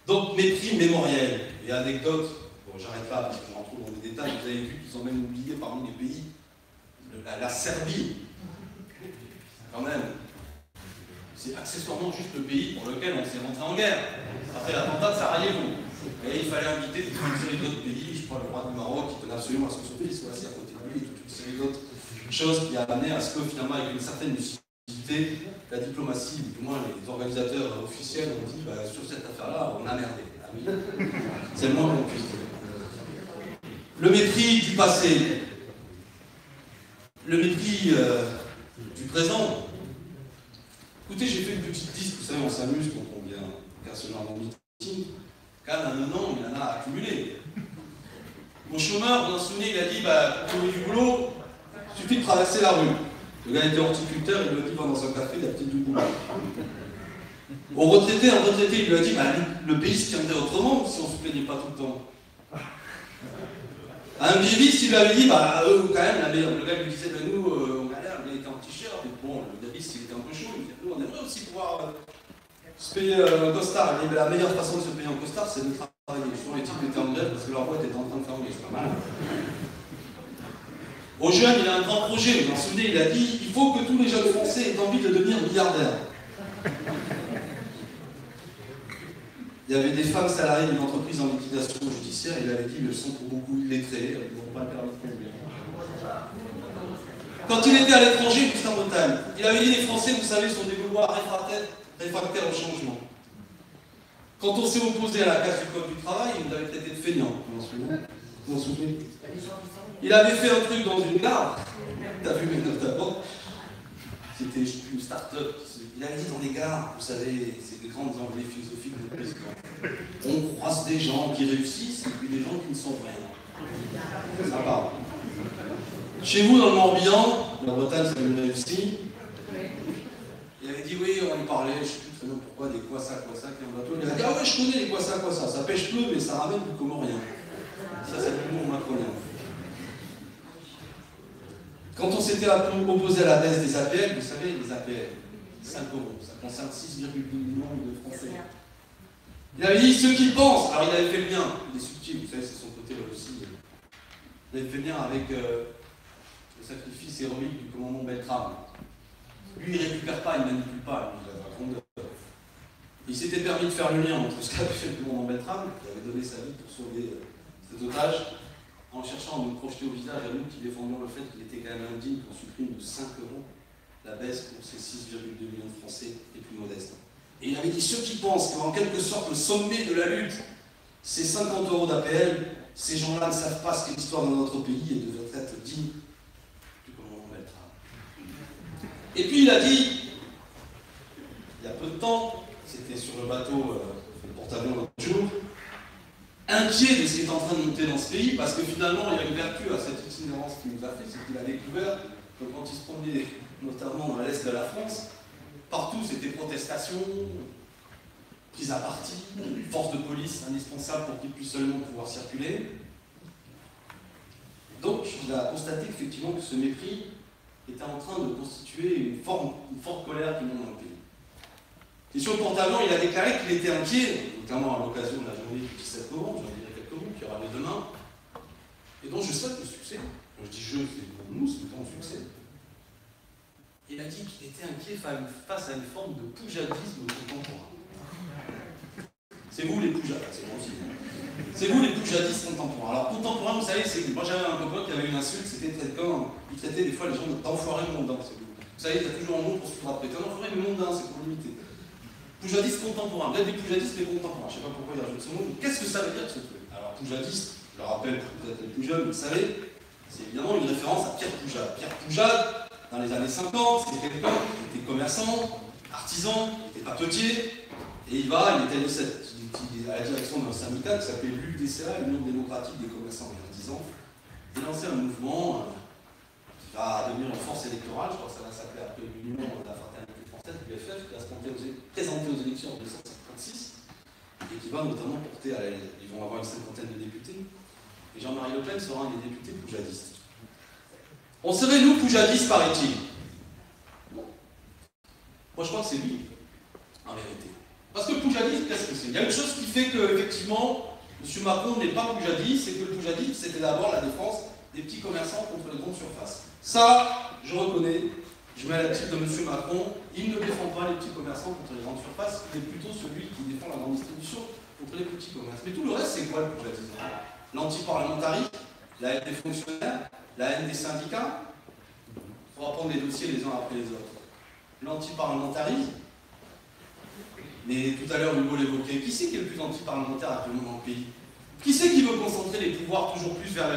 [SPEAKER 5] Donc, mépris mémoriel et anecdote. Bon, j'arrête là parce que je rentre dans les détails. Vous avez vu qu'ils ont même oublié parmi les pays la Serbie. Quand même. C'est accessoirement juste le pays pour lequel on s'est rentré en guerre. Après l'attentat de Sarajevo. Et il fallait inviter toute une série d'autres pays, je crois le roi du Maroc qui tenait absolument à ce que son fils soit assis à côté de lui, et toute une série d'autres choses qui a amené à ce que finalement, avec une certaine lucidité, la diplomatie, ou du moins les organisateurs officiels ont dit sur cette affaire-là, on a merdé. Ah oui. C'est le moins qu'on puisse dire. Le mépris du passé, le mépris du présent. Écoutez, j'ai fait une petite liste, vous savez, on s'amuse quand on vient faire ce genre de meeting. Quand même, à 9 ans, il en a accumulé. Mon chômeur, vous vous en souvenez, il a dit pour trouver du boulot, il suffit de traverser la rue. Le gars était horticulteur, il lui a dit va dans un café, il y a peut-être du boulot. Un retraité, il lui a dit le pays se tiendrait autrement si on ne se plaignait pas tout le temps. À un biviste, il lui avait dit eux, quand même, le gars lui disait nous, on galère, il était en t-shirt, mais bon, le biviste, il était un peu chaud, il disait nous, on aimerait aussi pouvoir se payer un costard. Et la meilleure façon de se payer un costard, c'est de travailler. Souvent, les types étaient en grève parce que leur boîte était en train de fermer, c'est pas mal. Aux jeunes, il a un grand projet, vous vous en souvenez, il a dit il faut que tous les jeunes Français aient envie de devenir milliardaires. Il y avait des femmes salariées d'une entreprise en liquidation judiciaire, il avait dit elles sont pour beaucoup illettrées, elles n'ont pas le permis de conduire. Quand il était à l'étranger, juste en Bretagne, il avait dit les Français, vous savez, sont des Gaulois réfractaires au changement. Quand on s'est opposé à la casse du code du travail, il nous avait traité de feignants. Vous vous souvenez? Il avait fait un truc dans une gare, t'as vu mes notes d'abord, c'était une start-up. Il avait dit dans les gares, vous savez, c'est des grandes envolées philosophiques de président. On croise des gens qui réussissent et puis des gens qui ne sont rien. Ça parle. Chez vous, dans le Morbihan, la Bretagne, ça une réussi. Il avait dit oui, on lui parlait, je ne sais plus très bien pourquoi, des quoi ça, qui est en bateau. Il a dit ah ouais, je connais les quoi ça. Ça pêche peu, mais ça ramène du comorien. Ça, c'est le mot macronien. Quand on s'était opposé à la baisse des APL, vous savez, les APL, 5 €, ça concerne 6,8 millions de Français. Il avait dit ceux qui pensent, alors il avait fait le lien, il est subtil, vous savez, c'est son côté aussi. Il avait fait le lien avec le sacrifice héroïque du commandant Beltrame. Lui, il ne récupère pas, il ne manipule pas, il a grandeur. Il s'était permis de faire le lien entre ce qu'avait fait le commandant Beltrame, qui avait donné sa vie pour sauver cet otage, en cherchant à nous projeter au visage à nous qui défendions le fait qu'il était quand même indigne qu'on supprime de 5 € la baisse pour ces 6,2 millions de Français les plus modestes. Et il avait dit ceux qui pensent qu'en quelque sorte le sommet de la lutte, c'est 50 € d'APL, ces gens-là ne savent pas ce qu'est l'histoire de notre pays et devraient être dignes du commandant Beltrame. Et puis il a dit, il y a peu de temps, c'était sur le bateau, le porte-avions l'autre jour, inquiet de ce qui est en train de monter dans ce pays, parce que finalement, il y a une vertu à cette itinérance qu'il nous a fait, c'est qu'il a découvert que quand il se promenait, notamment dans l'est de la France, partout c'était protestation, prise à partie, force de police indispensable pour qu'il puisse seulement pouvoir circuler. Donc, il a constaté effectivement que ce mépris était en train de constituer une forte colère qui monte dans le pays. Et sur le porte-avions, il a déclaré qu'il était inquiet, notamment à l'occasion de la journée du 17 novembre, j'en dirai quelques mots, qui aura lieu demain, et dont je souhaite le succès. Quand je dis je, c'est pour nous, c'est pour le succès. Il a dit qu'il était inquiet face à une forme de poujadisme contemporain. C'est vous les poujadistes, c'est moi aussi. C'est vous les poujadistes contemporains. Alors contemporain, vous savez, moi j'avais un copain qui avait une insulte, c'était quand il traitait des fois les gens d'enfoirés mondants, c'est vous. Vous savez, il y a toujours un mot pour ce qu'on prêter. Non, mais mondain, c'est pour limiter. Poujadiste contemporain. Vous avez dit poujadiste, mais contemporain. Je ne sais pas pourquoi il rajoute ce mot, mais qu'est-ce que ça veut dire ce truc? Alors, poujadiste, je le rappelle, vous êtes les plus jeunes, vous le savez, c'est évidemment une référence à Pierre Poujade. Pierre Poujade, dans les années 50, c'était quelqu'un qui était commerçant, artisan, qui était papetier, et il était à la direction d'un syndicat qui s'appelait l'UDCA, l'Union démocratique des commerçants et artisans. Il a lancé un mouvement qui va devenir une force électorale, je crois que ça va s'appeler après l'Union de la fraternité française, l'UFF, qui va se présenter aux élections en 1956, et qui va notamment porter à ils vont avoir une cinquantaine de députés, et Jean-Marie Le Pen sera un des députés poujadistes. On serait nous poujadistes, paraît-il. Non. Moi je crois que c'est lui, en vérité. Parce que le poujadisme, qu'est-ce que c'est? Il y a une chose qui fait que, effectivement, M. Macron n'est pas poujadiste, c'est que le poujadisme, c'était d'abord la défense des petits commerçants contre les grandes surfaces. Ça, je reconnais, je mets à la titre de M. Macron, il ne défend pas les petits commerçants contre les grandes surfaces, il est plutôt celui qui défend la grande distribution contre les petits commerces. Mais tout le reste, c'est quoi le poujadisme? L'antiparlementarisme, la haine des fonctionnaires, la haine des syndicats. Il faudra prendre les dossiers les uns après les autres. L'antiparlementarisme. Mais tout à l'heure, Hugo l'évoquait. Qui c'est qui est le plus anti-parlementaire actuellement dans le pays? Qui c'est qui veut concentrer les pouvoirs toujours plus vers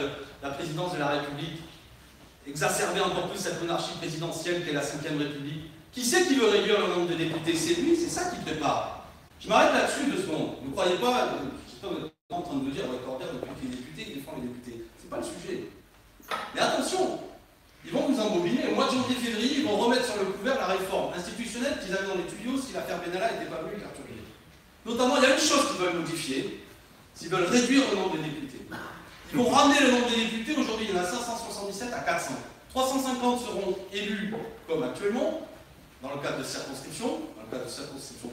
[SPEAKER 5] la présidence de la République? Exacerber encore plus cette monarchie présidentielle qu'est la Ve République? Qui c'est qui veut réduire le nombre de députés? C'est lui, c'est ça qui prépare. Je m'arrête là-dessus 2 secondes. Ne croyez pas, je ne suis pas en train de me dire, Corbière, depuis qu'il est député, il défend les députés. C'est pas le sujet. Mais attention, ils vont nous embobiner. Au mois de janvier-février, ils vont remettre sur le couvert la réforme institutionnelle qu'ils avaient dans les tuyaux si l'affaire Benalla n'était pas venue éclairturer. Notamment, il y a une chose qu'ils veulent modifier, s'ils veulent réduire le nombre de députés. Ils vont ramener le nombre de députés. Aujourd'hui, il y en a 577 à 400. 350 seront élus comme actuellement, dans le cadre de circonscription,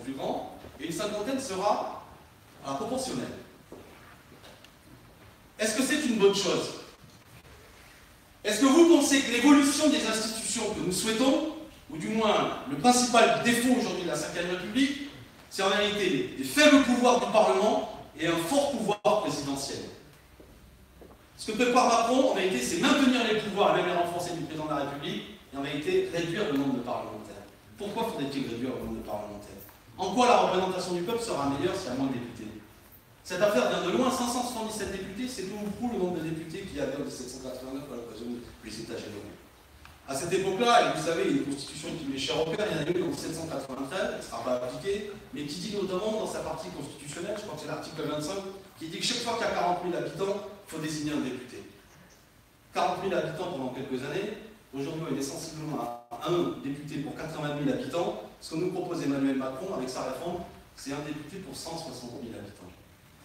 [SPEAKER 5] plus grands, et une cinquantaine sera à la proportionnelle. Est-ce que c'est une bonne chose? Est-ce que vous pensez que l'évolution des institutions que nous souhaitons, ou du moins le principal défaut aujourd'hui de la Ve République, c'est en réalité des faibles pouvoirs du Parlement et un fort pouvoir présidentiel? Ce que prépare Macron, en réalité, c'est maintenir les pouvoirs et même les renforcer du président de la République, et en réalité, réduire le nombre de parlementaires. Pourquoi faudrait-il réduire le nombre de parlementaires? En quoi la représentation du peuple sera meilleure s'il y a moins de députés? Cette affaire vient de loin, 577 députés, c'est tout ou prou le nombre de députés qu'il y avait en 1789 à l'occasion des États généraux. À cette époque-là, et vous savez, il y a une constitution qui m'est chère au cœur, il y en a eu en 1793, elle ne sera pas appliquée, mais qui dit notamment dans sa partie constitutionnelle, je crois que c'est l'article 25, qui dit que chaque fois qu'il y a 40 000 habitants, il faut désigner un député. 40 000 habitants pendant quelques années, aujourd'hui on est sensiblement à un député pour 80 000 habitants. Ce que nous propose Emmanuel Macron avec sa réforme, c'est un député pour 160 000 habitants.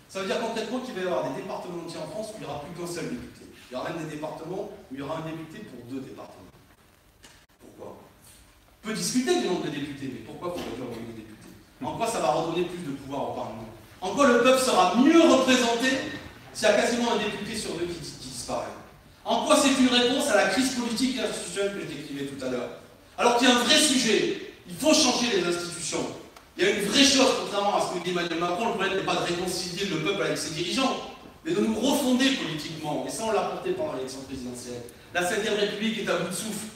[SPEAKER 5] Ça veut dire concrètement qu'il va y avoir des départements entiers en France où il n'y aura plus qu'un seul député. Il y aura même des départements où il y aura un député pour 2 départements. Pourquoi? On peut discuter du nombre de députés, mais pourquoi faut réduire le nombre de députés? En quoi ça va redonner plus de pouvoir au Parlement? En quoi le peuple sera mieux représenté s'il y a quasiment un député sur 2 qui disparaît? En quoi c'est une réponse à la crise politique et institutionnelle que je décrivais tout à l'heure? Alors qu'il y a un vrai sujet, il faut changer les institutions. Il y a une vraie chose, contrairement à ce que dit Emmanuel Macron, le problème n'est pas de réconcilier le peuple avec ses dirigeants, mais de nous refonder politiquement. Et ça, on l'a porté pendant l'élection présidentielle. La Ve République est à bout de souffle.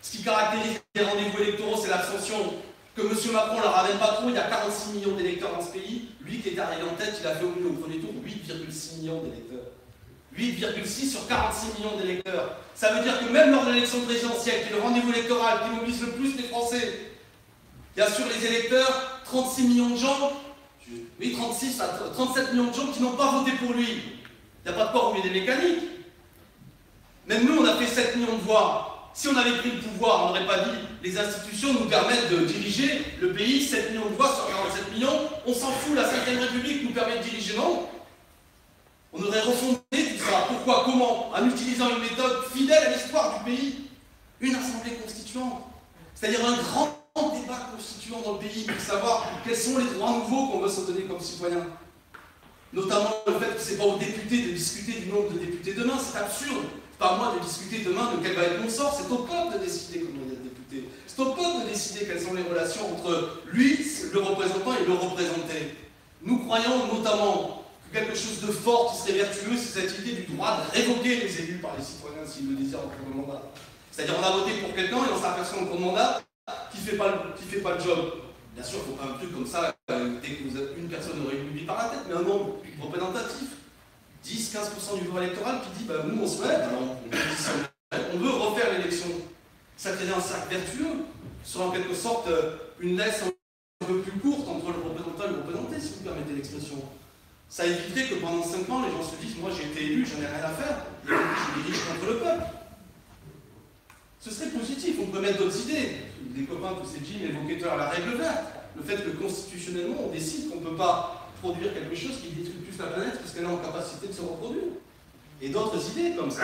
[SPEAKER 5] Ce qui caractérise les rendez-vous électoraux, c'est l'abstention. Que M. Macron ne la ramène pas trop, il y a 46 millions d'électeurs dans ce pays. Lui qui est arrivé en tête, il a fait au premier tour 8,6 millions d'électeurs. 8,6 sur 46 millions d'électeurs. Ça veut dire que même lors de l'élection présidentielle, qui est le rendez-vous électoral qui mobilise le plus les Français, il y a sur les électeurs 36 millions de gens, oui 36 à 37 millions de gens qui n'ont pas voté pour lui. Il n'y a pas de quoi rouler des mécaniques. Même nous, on a fait 7 millions de voix. Si on avait pris le pouvoir, on n'aurait pas dit les institutions nous permettent de diriger le pays, 7 millions de voix sur 47 millions, on s'en fout, la Ve République nous permet de diriger, non? On aurait refondé tout ça. Pourquoi? Comment? En utilisant une méthode fidèle à l'histoire du pays. Une assemblée constituante. C'est-à-dire un grand débat constituant dans le pays pour savoir quels sont les droits nouveaux qu'on veut se donner comme citoyens. Notamment le fait que ce n'est pas aux députés de discuter du nombre de députés demain, c'est absurde. C'est pas à moi de discuter demain de quel va être mon sort, c'est au peuple de décider comment il est député. C'est au peuple de décider quelles sont les relations entre lui, le représentant, et le représenté. Nous croyons notamment que quelque chose de fort qui serait vertueux, c'est cette idée du droit de révoquer les élus par les citoyens s'ils le désirent pour le mandat. C'est-à-dire on a voté pour quelqu'un et on s'aperçoit en cours de mandat qui fait pas le job. Bien sûr, il ne faut pas un truc comme ça, dès que une personne aurait une vie par la tête, mais un nombre représentatif. 10-15% du vote électoral qui dit bah, nous on se lève, on veut refaire l'élection. Ça crée un cercle vertueux, sur en quelque sorte une laisse un peu plus courte entre le représentant et le représenté, si vous permettez l'expression. Ça éviterait que pendant 5 ans, les gens se disent moi j'ai été élu, j'en ai rien à faire, et je dirige contre le peuple. Ce serait positif, on peut mettre d'autres idées. Des copains, tous ces Jim évoquaient tout à l'heure la règle verte. Le fait que constitutionnellement, on décide qu'on ne peut pas produire quelque chose qui détruit plus la planète parce qu'elle est en capacité de se reproduire. Et d'autres idées comme ça.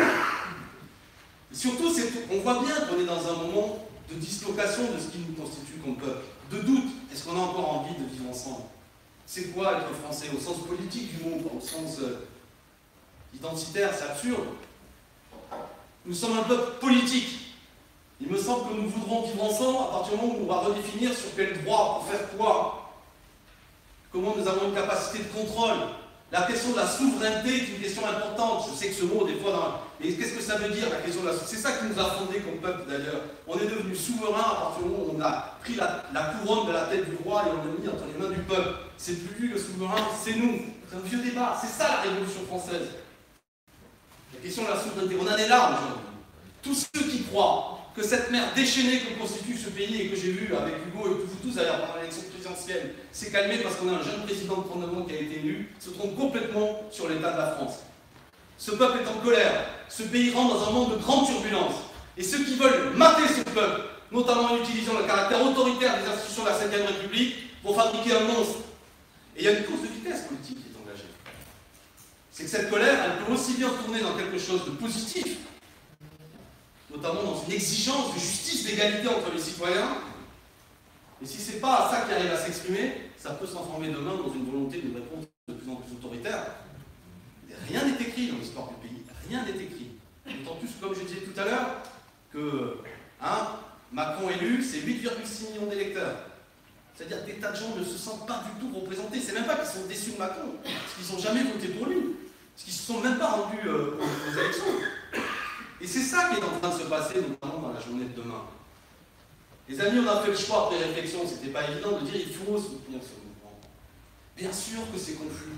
[SPEAKER 5] Et surtout, on voit bien qu'on est dans un moment de dislocation de ce qui nous constitue comme peuple. De doute, est-ce qu'on a encore envie de vivre ensemble? C'est quoi être français au sens politique du mot, au sens identitaire? C'est absurde. Nous sommes un peuple politique. Il me semble que nous voudrons vivre ensemble à partir du moment où on va redéfinir sur quel droit, pour faire quoi. Comment nous avons une capacité de contrôle. La question de la souveraineté est une question importante. Je sais que ce mot, des fois, mais qu'est-ce que ça veut dire, la question de la souveraineté? C'est ça qui nous a fondés comme peuple, d'ailleurs. On est devenu souverain à partir du moment où on a pris la couronne de la tête du roi et on l'a mis entre les mains du peuple. C'est plus lui le souverain, c'est nous. C'est un vieux débat. C'est ça la Révolution française. La question de la souveraineté, on en est là aujourd'hui. Tous ceux qui croient que cette mer déchaînée que constitue ce pays et que j'ai vu avec Hugo et vous tous d'ailleurs pendant l'élection présidentielle s'est calmée parce qu'on a un jeune président de 39 ans qui a été élu, se trompe complètement sur l'état de la France. Ce peuple est en colère, ce pays rentre dans un monde de grande turbulence. Et ceux qui veulent mater ce peuple, notamment en utilisant le caractère autoritaire des institutions de la Ve République, vont fabriquer un monstre. Et il y a une course de vitesse politique qui est engagée. C'est que cette colère, elle peut aussi bien tourner dans quelque chose de positif, notamment dans une exigence de justice, d'égalité entre les citoyens. Et si ce n'est pas ça qui arrive à s'exprimer, ça peut se transformer demain dans une volonté de réponse de plus en plus autoritaire. Rien n'est écrit dans l'histoire du pays, rien n'est écrit. D'autant plus, comme je disais tout à l'heure, que Macron élu, c'est 8,6 millions d'électeurs. C'est-à-dire que des tas de gens ne se sentent pas du tout représentés. C'est même pas qu'ils sont déçus de Macron, parce qu'ils n'ont jamais voté pour lui, parce qu'ils ne se sont même pas rendus aux élections. Et c'est ça qui est en train de se passer, notamment dans la journée de demain. Les amis, on a fait le choix après réflexion, c'était pas évident de dire il faut soutenir ce mouvement. Bien sûr que c'est confus.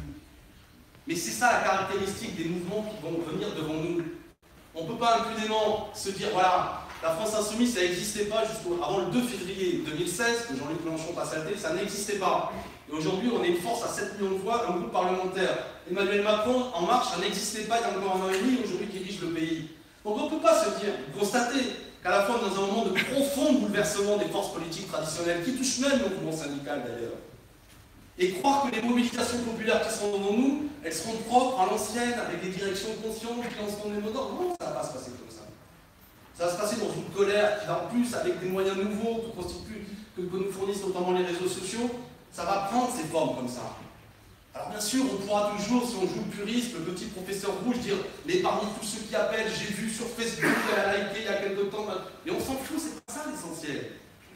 [SPEAKER 5] Mais c'est ça la caractéristique des mouvements qui vont venir devant nous. On ne peut pas impunément se dire voilà, la France Insoumise, ça n'existait pas avant le 2 février 2016, que Jean-Luc Mélenchon passe à la télé, ça n'existait pas. Et aujourd'hui, on est une force à 7 millions de voix, un groupe parlementaire. Emmanuel Macron, En Marche, ça n'existait pas il y a encore un an et demi, aujourd'hui dirige le pays. Donc on ne peut pas se dire, constater qu'à la fois dans un moment de profond bouleversement des forces politiques traditionnelles, qui touchent même le mouvement syndical d'ailleurs, et croire que les mobilisations populaires qui seront devant nous, elles seront propres à l'ancienne, avec des directions conscientes qui lanceront des mots d'ordre. Non, ça ne va pas se passer comme ça. Ça va se passer dans une colère qui, en plus, avec des moyens nouveaux que nous fournissent notamment les réseaux sociaux, ça va prendre ces formes comme ça. Alors bien sûr, on pourra toujours, si on joue le puriste, le petit professeur rouge, dire « Mais parmi tous ceux qui appellent, j'ai vu sur Facebook, elle a liké il y a quelque temps... » Mais on s'en fout, c'est pas ça l'essentiel.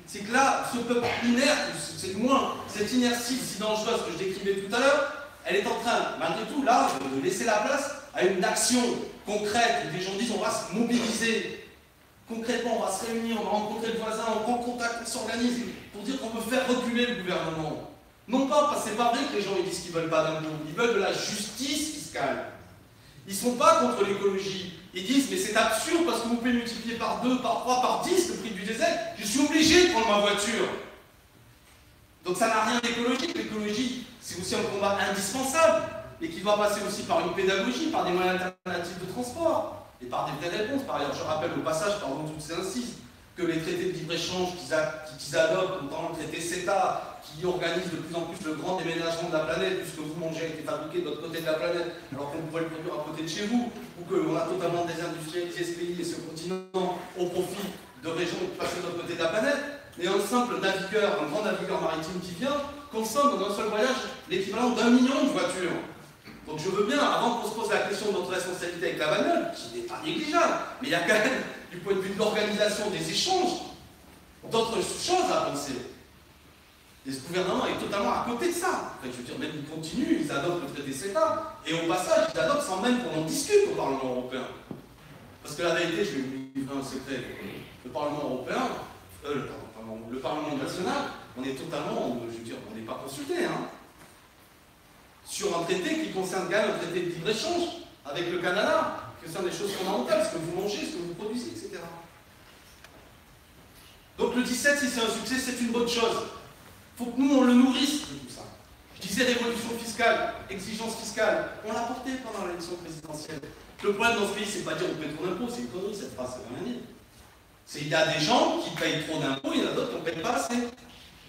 [SPEAKER 5] C'est que là, ce peuple inerte, c'est du moins cette inertie si dangereuse que je décrivais tout à l'heure, elle est en train, malgré tout, là, de laisser la place à une action concrète où des gens disent on va se mobiliser. Concrètement, on va se réunir, on va rencontrer le voisin, on prend contact, on s'organise pour dire qu'on veut faire reculer le gouvernement. Non pas, parce que c'est pas vrai que les gens ils disent qu'ils veulent pas d'impôts, ils veulent de la justice fiscale. Ils ne sont pas contre l'écologie. Ils disent, mais c'est absurde parce que vous pouvez multiplier par 2, par 3, par 10 le prix du diesel. Je suis obligé de prendre ma voiture. Donc ça n'a rien d'écologique. L'écologie, c'est aussi un combat indispensable et qui doit passer aussi par une pédagogie, par des moyens alternatifs de transport et par des vraies réponses. Par ailleurs, je rappelle au passage, pardon, toutes ces incises, que les traités de libre-échange qu'ils adoptent, notamment le traité CETA, qui organise de plus en plus le grand déménagement de la planète, puisque vous mangez a été fabriqué de l'autre côté de la planète, alors qu'on pourrait le produire à côté de chez vous, ou qu'on a totalement désindustrialisé ce pays et ce continent au profit de régions passées de l'autre côté de la planète. Et un simple navigueur, un grand navigueur maritime qui vient, consomme dans un seul voyage l'équivalent d'1 million de voitures. Donc je veux bien, avant qu'on se pose la question de notre responsabilité avec la bagnole, qui n'est pas négligeable, mais il y a quand même, du point de vue de l'organisation des échanges, d'autres choses à penser. Et ce gouvernement est totalement à côté de ça. Enfin, je veux dire, même ils continuent, ils adoptent le traité CETA, et au passage, ils adoptent sans même qu'on en discute au Parlement européen. Parce que la vérité, je vais vous livrer un secret. Le Parlement européen, le Parlement national, on est totalement, je veux dire, on n'est pas consulté, hein, sur un traité qui concerne quand même un traité de libre-échange avec le Canada, qui concerne des choses fondamentales, ce que vous mangez, ce que vous produisez, etc. Donc le 17, si c'est un succès, c'est une bonne chose. Il faut que nous, on le nourrisse de tout ça. Je disais révolution fiscale, exigence fiscale, on l'a porté pendant l'élection présidentielle. Le problème dans ce pays, c'est pas dire on paie trop d'impôts, c'est une connerie cette phrase, ça veut rien dire. Il y a des gens qui payent trop d'impôts, il y en a d'autres qui ne payent pas assez.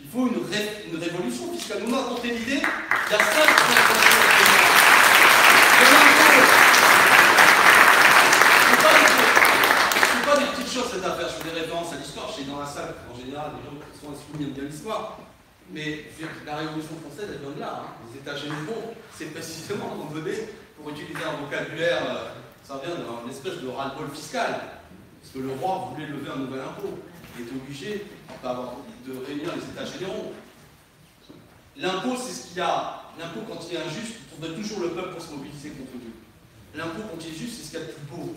[SPEAKER 5] Il faut une révolution fiscale. Nous, on a apporté l'idée, il y a 5 c'est pas des petites choses cette affaire, je fais des références à l'histoire, je sais dans la salle, en général, les gens qui sont insoumis aiment bien l'histoire. Mais la Révolution française, elle vient de là. Hein. Les États généraux, c'est précisément, on venait, pour utiliser un vocabulaire, ça vient d'une espèce de ras-le-bol fiscal. Parce que le roi voulait lever un nouvel impôt. Il est obligé de réunir les États généraux. L'impôt, c'est ce qu'il y a. L'impôt, quand il est injuste, il trouverait toujours le peuple pour se mobiliser contre lui. L'impôt, quand il est juste, c'est ce qu'il y a de plus beau.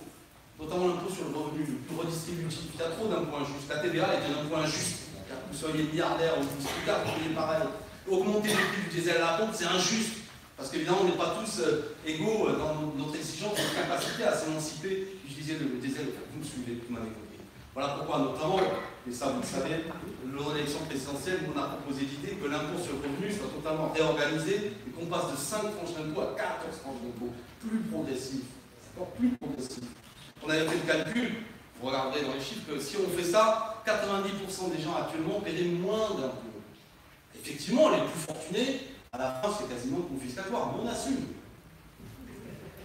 [SPEAKER 5] Notamment l'impôt sur le revenu, le plus redistributif. Il y a trop d'impôts injustes. La TVA est un impôt injuste. Que vous soyez milliardaire ou vous soyez pareil. Augmenter le prix du diesel à la pompe, c'est injuste. Parce qu'évidemment, on n'est pas tous égaux dans notre exigence, notre capacité à s'émanciper. Je disais le diesel, vous me suivez, vous m'avez compris. Voilà pourquoi, notamment, et ça vous le savez, lors de l'élection présidentielle, on a proposé l'idée que l'impôt sur le revenu soit totalement réorganisé et qu'on passe de 5 tranches d'impôt à 14 tranches d'impôt. Plus progressif. Encore plus progressif. On avait fait le calcul, vous regarderez dans les chiffres, que si on fait ça, 90% des gens actuellement paieraient moins d'impôts. Effectivement, les plus fortunés, à la fin, c'est quasiment confiscatoire, mais on assume.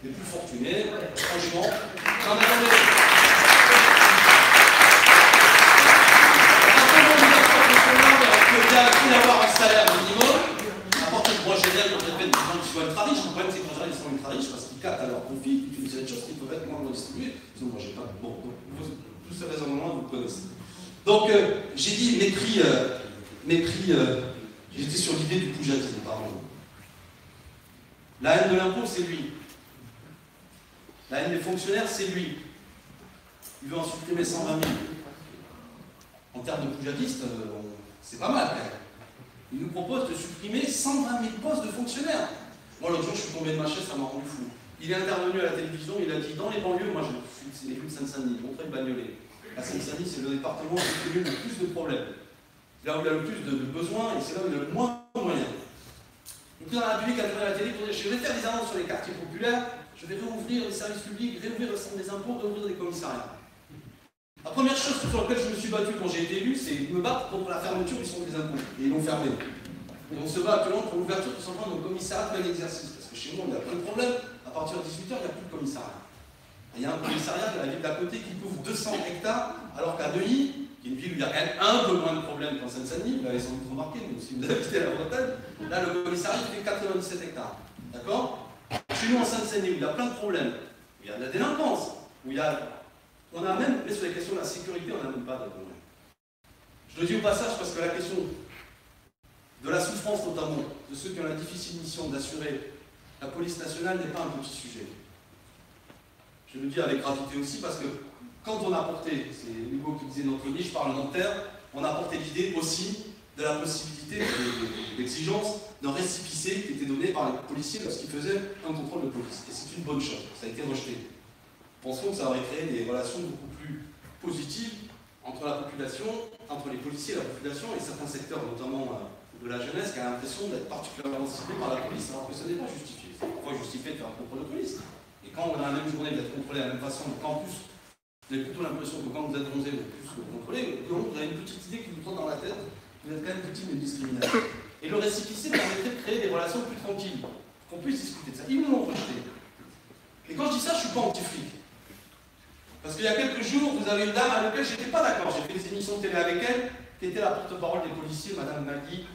[SPEAKER 5] Les plus fortunés, franchement, non mais attendez. Avoir un salaire minimum, apporter le droit général pour permettre des gens qui soient ultra riches. Le problème, c'est que les gens ils sont ultra riches parce qu'ils captent à leur profit, ils utilisent des choses qui peuvent être moins redistribuées. Sinon, moi, j'ai pas. Bon, donc, tous ces raisonnements, vous connaissez. Donc, j'ai dit mépris. J'étais sur l'idée du poujatisme, pardon. La haine de l'impôt, c'est lui. La haine des fonctionnaires, c'est lui. Il veut en supprimer 120 000. En termes de poujatiste, c'est pas mal quand même. Il nous propose de supprimer 120 000 postes de fonctionnaires. Moi, l'autre jour, je suis tombé de ma chaise, ça m'a rendu fou. Il est intervenu à la télévision, il a dit dans les banlieues, moi je suis les rues de Seine-Saint-Denis, Montreuil-Bagnolet. La Seine-Saint-Denis, c'est le département qui a le plus de problèmes. Là où il y a le plus de besoins et c'est là où il y a le moins de moyens. Le président de la République a donné à la télé pour dire je vais faire des annonces sur les quartiers populaires, je vais réouvrir les services publics, réouvrir le centre des impôts, réouvrir des commissariats. La première chose sur laquelle je me suis battu quand j'ai été élu, c'est de me battre contre la fermeture du centre des impôts. Et ils l'ont fermé. Et on se bat actuellement pour l'ouverture tout simplement de nos commissariats de plein exercice. Parce que chez moi, il y a plein de problèmes. À partir de 18h, il n'y a plus de commissariat. Et il y a un commissariat de la ville d'à côté qui couvre 200 hectares, alors qu'à Neuilly, qui est une ville où il y a quand même un peu moins de problèmes qu'en Seine-Saint-Denis, vous l'avez sans doute remarqué, mais si vous habitez la Bretagne, là le commissariat fait 97 hectares. D'accord? Chez nous en Seine-Saint-Denis, où il y a plein de problèmes, où il y a de la délinquance, où il y a. On a même, mais sur les questions de la sécurité, on n'a même pas de problème. Je le dis au passage parce que la question de la souffrance notamment, de ceux qui ont la difficile mission d'assurer la police nationale n'est pas un petit sujet. Je le dis avec gravité aussi parce que quand on a porté, c'est Hugo qui disait notre niche parlementaire, on a porté l'idée aussi de la possibilité, l'exigence d'un récépissé qui était donné par les policiers lorsqu'ils faisaient un contrôle de police. Et c'est une bonne chose, ça a été rejeté. Pensons que ça aurait créé des relations beaucoup plus positives entre la population, entre les policiers et la population, et certains secteurs, notamment de la jeunesse, qui a l'impression d'être particulièrement ciblés par la police, alors que ce n'est pas justifié. C'est parfois justifié de faire un contrôle de police. Et quand on a la même journée d'être contrôlé de la même façon, qu'en plus, vous avez plutôt l'impression que quand vous êtes bronzé, vous êtes plus contrôlé, donc vous avez une petite idée qui vous trotne dans la tête, vous êtes quand même victime d'une discrimination. Et le récépissé permettrait de créer des relations plus tranquilles, qu'on puisse discuter de ça. Ils nous l'ont rejeté. Et quand je dis ça, je ne suis pas anti-flic. Parce qu'il y a quelques jours, vous avez une dame à laquelle je n'étais pas d'accord. J'ai fait des émissions de télé avec elle, qui était la porte-parole des policiers, Madame Magui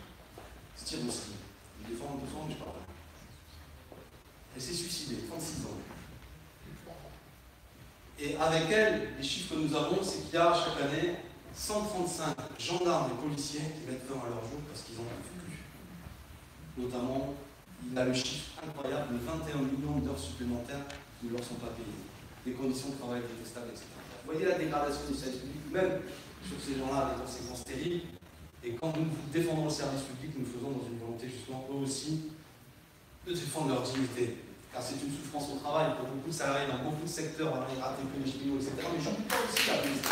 [SPEAKER 5] Stiroski. Je défends un peu son nom, je parle. Elle s'est suicidée, 36 ans. Et avec elle, les chiffres que nous avons, c'est qu'il y a chaque année 135 gendarmes et policiers qui mettent fin à leur jour parce qu'ils n'en peuvent plus. Notamment, il y a le chiffre incroyable de 21 millions d'heures supplémentaires qui ne leur sont pas payées. des conditions de travail détestables, etc. Vous voyez la dégradation du service public, même sur ces gens-là, des conséquences terribles. Et quand nous défendons le service public, nous le faisons dans une volonté justement, eux aussi, de défendre leur dignité. Car c'est une souffrance au travail pour beaucoup de salariés dans beaucoup de secteurs, dans les RATP, les cheminots, etc. Mais j'en doute pas aussi la police.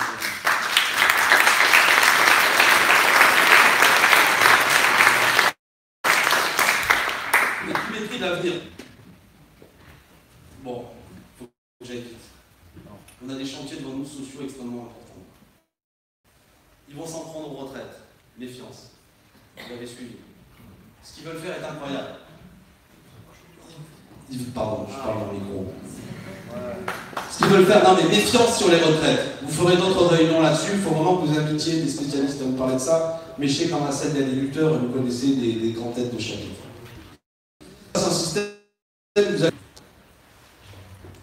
[SPEAKER 5] Mais qui maîtrise l'avenir. Bon, il faut que j'aille vite. On a des chantiers devant nous sociaux extrêmement importants. Ils vont s'en prendre aux retraites. Méfiance. Vous l'avez suivi. Ce qu'ils veulent faire est incroyable. Pardon, je parle dans le micro. Ce qu'ils veulent faire, non mais méfiance sur les retraites. Vous ferez d'autres réunions là-dessus, il faut vraiment que vous invitiez des spécialistes à vous parler de ça, mais je sais qu'en scène, il y a des lutteurs et vous connaissez des grandes têtes de chapitre. C'est un système,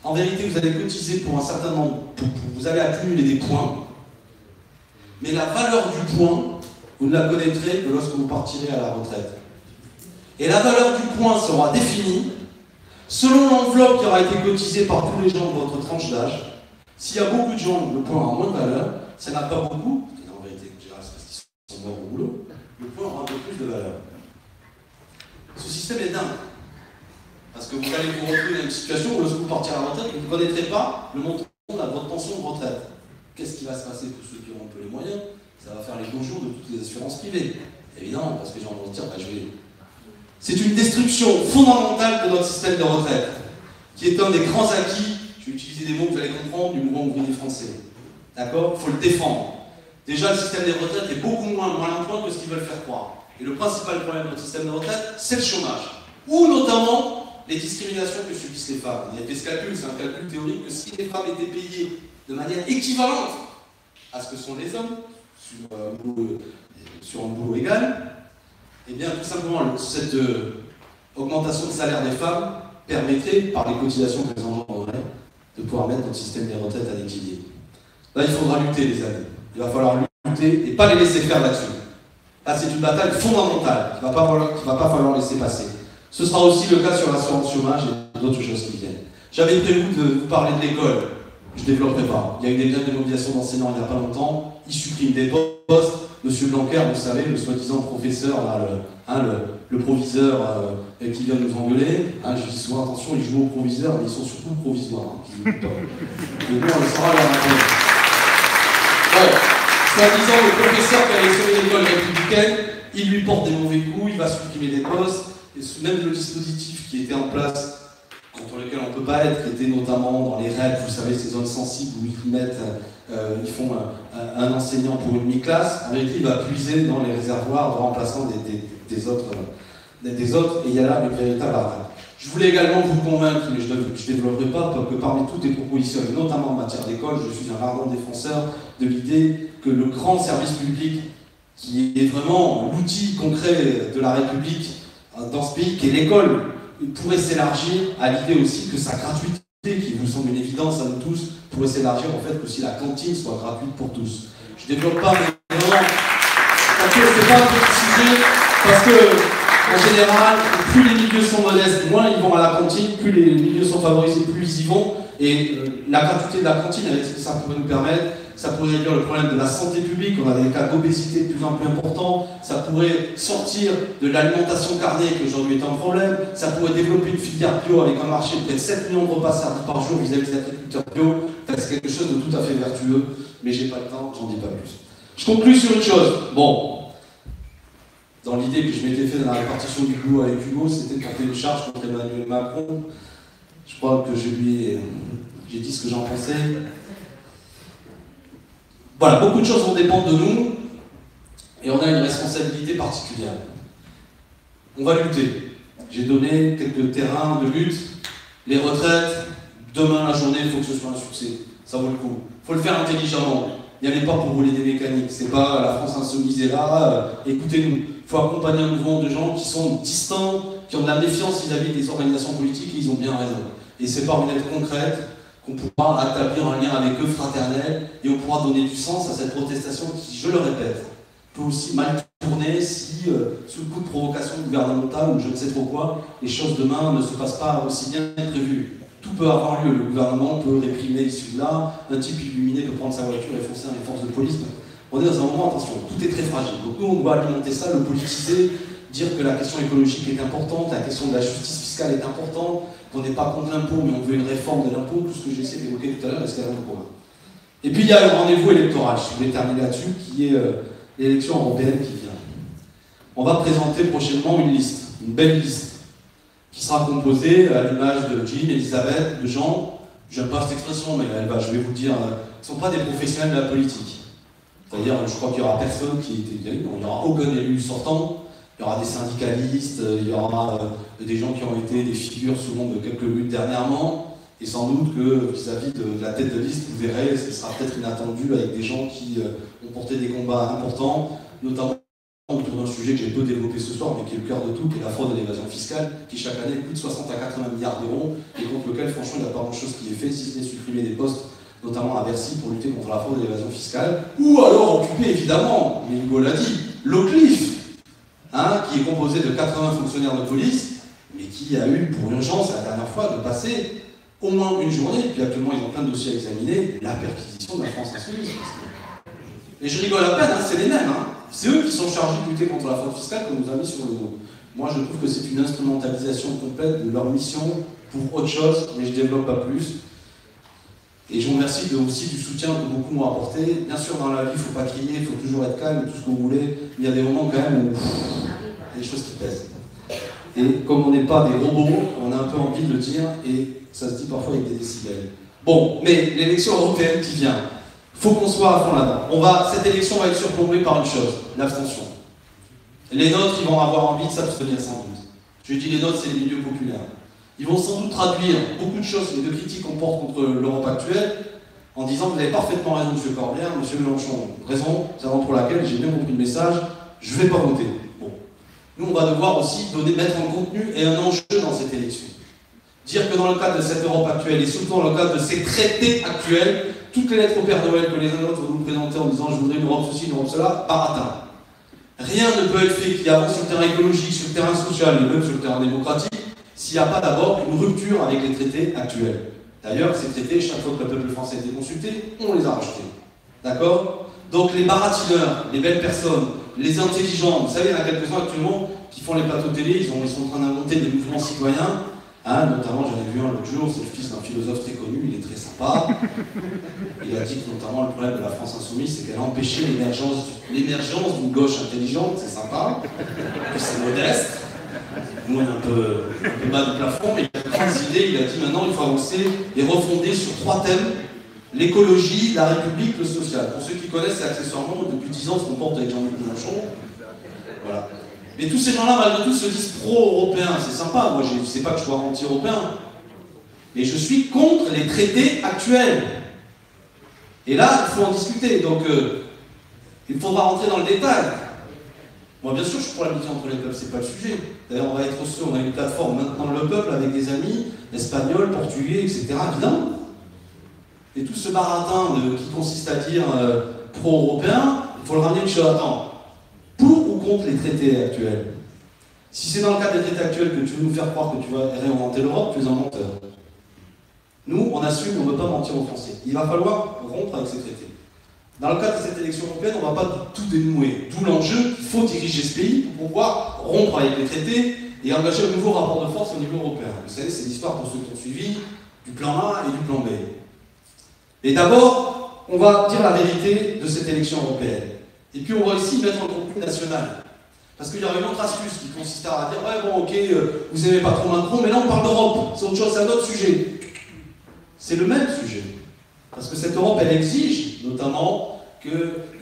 [SPEAKER 5] en vérité, vous allez cotiser pour un certain nombre, vous allez accumuler des points, mais la valeur du point, vous ne la connaîtrez que lorsque vous partirez à la retraite. Et la valeur du point sera définie selon l'enveloppe qui aura été cotisée par tous les gens de votre tranche d'âge. S'il y a beaucoup de gens, le point aura moins de valeur. Ça n'a pas beaucoup, en vérité, c'est parce qu'ils sont morts au boulot, le point aura un peu plus de valeur. Ce système est dingue. Parce que vous allez vous retrouver dans une situation où lorsque vous partirez à la retraite, vous ne connaîtrez pas le montant de votre pension de retraite. Qu'est-ce qui va se passer pour ceux qui auront un peu les moyens? Ça va faire les beaux jours de toutes les assurances privées. Évidemment, parce que les gens vont se dire, bah, je vais... C'est une destruction fondamentale de notre système de retraite, qui est un des grands acquis, je vais utiliser des mots que vous allez comprendre, du mouvement ouvrier français. D'accord? Il faut le défendre. Déjà, le système des retraites est beaucoup moins malin point que ce qu'ils veulent faire croire. Et le principal problème de notre système de retraite, c'est le chômage. Ou notamment les discriminations que subissent les femmes. Il y a des calculs, c'est un calcul théorique, que si les femmes étaient payées de manière équivalente à ce que sont les hommes, sur un boulot égal, eh bien, tout simplement, cette augmentation de salaire des femmes permettrait, par les cotisations qu'elles engendreraient, de pouvoir mettre notre système des retraites à l'équilibre. Là, il faudra lutter, les amis. Il va falloir lutter et pas les laisser faire là-dessus. Là, c'est une bataille fondamentale qu'il ne va pas falloir laisser passer. Ce sera aussi le cas sur l'assurance chômage et d'autres choses qui viennent. J'avais prévu de vous parler de l'école. Je ne développerai pas. Il y a eu des biens de mobilisation d'enseignants il n'y a pas longtemps. Ils suppriment des postes. Monsieur Blanquer, vous savez, le soi-disant professeur, là, le proviseur qui vient nous engueuler, je dis souvent attention, ils jouent au proviseur, mais ils sont surtout provisoires. Et nous, on le saura leur raconter. Ouais, soi-disant, le professeur qui allait sauver l'école républicaine, il lui porte des mauvais coups, il va supprimer des postes, et même le dispositif qui était en place, contre lequel on ne peut pas être, qui était notamment dans les REP, vous savez, ces zones sensibles où ils mettent. Ils font un enseignant pour une demi-classe, en réalité il va puiser dans les réservoirs de remplacement des autres, et il y a là une véritable arnaque. Je voulais également vous convaincre, mais je ne développerai pas, que parmi toutes les propositions, et notamment en matière d'école, je suis un ardent défenseur de l'idée que le grand service public, qui est vraiment l'outil concret de la République dans ce pays, qui est l'école, pourrait s'élargir à l'idée aussi que sa gratuité, qui vous semble une évidence à nous tous, pourrait s'élargir en fait que si la cantine soit gratuite pour tous. Je ne développe pas, mais vraiment, parce que c'est pas un petit sujet, parce que en général, plus les milieux sont modestes, moins ils vont à la cantine, plus les milieux sont favorisés, plus ils y vont, et la gratuité de la cantine, avec ce que ça pourrait nous permettre, ça pourrait réduire le problème de la santé publique, on a des cas d'obésité de plus en plus importants, ça pourrait sortir de l'alimentation carnée qui aujourd'hui est un problème, ça pourrait développer une filière bio avec un marché de près de 7 millions de repas servis par jour vis-à-vis des agriculteurs bio, c'est quelque chose de tout à fait vertueux, mais j'ai pas le temps, j'en dis pas plus. Je conclue sur une chose, bon, dans l'idée que je m'étais fait dans la répartition du boulot avec Hugo, c'était de porter une charge contre Emmanuel Macron, je crois que j'ai dit ce que j'en pensais. Voilà, beaucoup de choses vont dépendre de nous, et on a une responsabilité particulière. On va lutter. J'ai donné quelques terrains de lutte. Les retraites, demain la journée, il faut que ce soit un succès. Ça vaut le coup. Il faut le faire intelligemment. Il n'y avait pas pour rouler des mécaniques. C'est pas la France insoumise est là, écoutez-nous. Il faut accompagner un mouvement de gens qui sont distants, qui ont de la méfiance vis-à-vis des organisations politiques, et ils ont bien raison. Et c'est par une aide concrète qu'on pourra établir un lien avec eux fraternel, et on pourra donner du sens à cette protestation qui, je le répète, peut aussi mal tourner si, sous le coup de provocation gouvernementale ou je ne sais trop quoi, les choses demain ne se passent pas aussi bien que prévu. tout peut avoir lieu. Le gouvernement peut réprimer ici ou là, un type illuminé peut prendre sa voiture et foncer dans les forces de police. On est dans un moment, attention, tout est très fragile. Donc nous, on doit alimenter ça, le politiser, dire que la question écologique est importante, la question de la justice fiscale est importante, qu'on n'est pas contre l'impôt, mais on veut une réforme de l'impôt, tout ce que j'ai essayé d'évoquer tout à l'heure, est-ce qu'il y a un commun. Et puis il y a le rendez-vous électoral, je voulais terminer là-dessus, qui est l'élection européenne qui vient. On va présenter prochainement une liste, une belle liste, qui sera composée à l'image de Jim, Elisabeth, de Jean, j'aime pas cette expression, mais je vais vous dire, ils ne sont pas des professionnels de la politique. C'est-à-dire, je crois qu'il n'y aura personne qui était élu, il n'y aura aucun élu sortant, il y aura des syndicalistes, il y aura des gens qui ont été des figures souvent de quelques luttes dernièrement, et sans doute que vis-à-vis de la tête de liste, vous verrez, ce sera peut-être inattendu avec des gens qui ont porté des combats importants, notamment autour d'un sujet que j'ai peu développé ce soir, mais qui est le cœur de tout, qui est la fraude et l'évasion fiscale, qui chaque année coûte 60 à 80 milliards d'euros, et contre lequel, franchement, il n'y a pas grand-chose qui est fait, si ce n'est supprimer des postes, notamment à Bercy, pour lutter contre la fraude et l'évasion fiscale, ou alors occuper, évidemment, mais Hugo l'a dit, l'OCLIF, qui est composé de 80 fonctionnaires de police, mais qui a eu pour urgence, la dernière fois, de passer au moins une journée, puis actuellement ils ont plein de dossiers à examiner, la perquisition de la France insoumise. Et je rigole à peine, c'est les mêmes, c'est eux qui sont chargés de lutter contre la fraude fiscale qu'on nous a mis sur le dos. Moi je trouve que c'est une instrumentalisation complète de leur mission pour autre chose, mais je ne développe pas plus. Et je vous remercie aussi du soutien que beaucoup m'ont apporté. Bien sûr, dans la vie, il ne faut pas crier, il faut toujours être calme, tout ce que vous voulez. Il y a des moments quand même où il y a des choses qui pèsent. Et comme on n'est pas des robots, on a un peu envie de le dire, et ça se dit parfois avec des décibels. Bon, mais l'élection européenne qui vient, il faut qu'on soit à fond là-dedans. Cette élection va être surplombée par une chose, l'abstention. Les nôtres, ils vont avoir envie de s'abstenir sans doute. Je dis les nôtres, c'est les milieux populaires. Ils vont sans doute traduire beaucoup de choses et de critiques qu'on porte contre l'Europe actuelle en disant que vous avez parfaitement raison, M. Corbière, M. Mélenchon, raison, c'est la raison pour laquelle j'ai bien compris le message, je ne vais pas voter. Bon. Nous, on va devoir aussi mettre un contenu et un enjeu dans cette élection. Dire que dans le cadre de cette Europe actuelle et surtout dans le cadre de ces traités actuels, toutes les lettres au Père Noël que les uns et l'autre vont nous présenter en disant je voudrais une Europe ceci, une Europe cela, baratin. Rien ne peut être fait qui avance sur le terrain écologique, sur le terrain social et même sur le terrain démocratique s'il n'y a pas d'abord une rupture avec les traités actuels. D'ailleurs, ces traités, chaque fois que le peuple français a été consulté, on les a rachetés. D'accord? Donc les baratineurs, les belles personnes, les intelligents, vous savez, il y en a quelques-uns actuellement qui font les plateaux télé, ils sont en train d'inventer des mouvements citoyens. Notamment, j'en ai vu un l'autre jour, c'est le fils d'un philosophe très connu, il est très sympa. Il a dit que notamment le problème de la France insoumise, c'est qu'elle a empêché l'émergence d'une gauche intelligente, c'est sympa, que c'est modeste. Nous, on est un peu bas du plafond, mais il a grandes idées, il a dit maintenant il faut avancer et refonder sur 3 thèmes, l'écologie, la République, le social. Pour ceux qui connaissent, c'est accessoirement, depuis 10 ans, ce qu'on porte avec Jean-Luc Mélenchon. Voilà. Mais tous ces gens-là, malgré tout, se disent pro-européens. C'est sympa, moi je ne sais pas que je sois anti-européen. Mais je suis contre les traités actuels. Et là, il faut en discuter. Donc, il faudra rentrer dans le détail. Moi, bien sûr, je suis pour l'amitié entre les peuples, c'est pas le sujet. D'ailleurs, on va être sûr, on a une plateforme maintenant le peuple avec des amis, espagnols, portugais, etc. Évidemment. Et tout ce baratin qui consiste à dire pro-européen, il faut le ramener sur attends. Pour ou contre les traités actuels? Si c'est dans le cadre des traités actuels que tu veux nous faire croire que tu vas réinventer l'Europe, tu es un menteur. Nous, on assume, on ne veut pas mentir aux Français. Il va falloir rompre avec ces traités. Dans le cadre de cette élection européenne, on ne va pas tout dénouer. D'où l'enjeu qu'il faut diriger ce pays pour pouvoir rompre avec les traités et engager un nouveau rapport de force au niveau européen. Vous savez, c'est l'histoire pour ceux qui ont suivi du plan A et du plan B. Et d'abord, on va dire la vérité de cette élection européenne. Et puis on va aussi mettre un contenu national. Parce qu'il y aura une autre astuce qui consistera à dire ouais bon ok, vous n'aimez pas trop Macron, mais là on parle d'Europe, c'est autre chose, c'est un autre sujet. C'est le même sujet. Parce que cette Europe, elle exige notamment que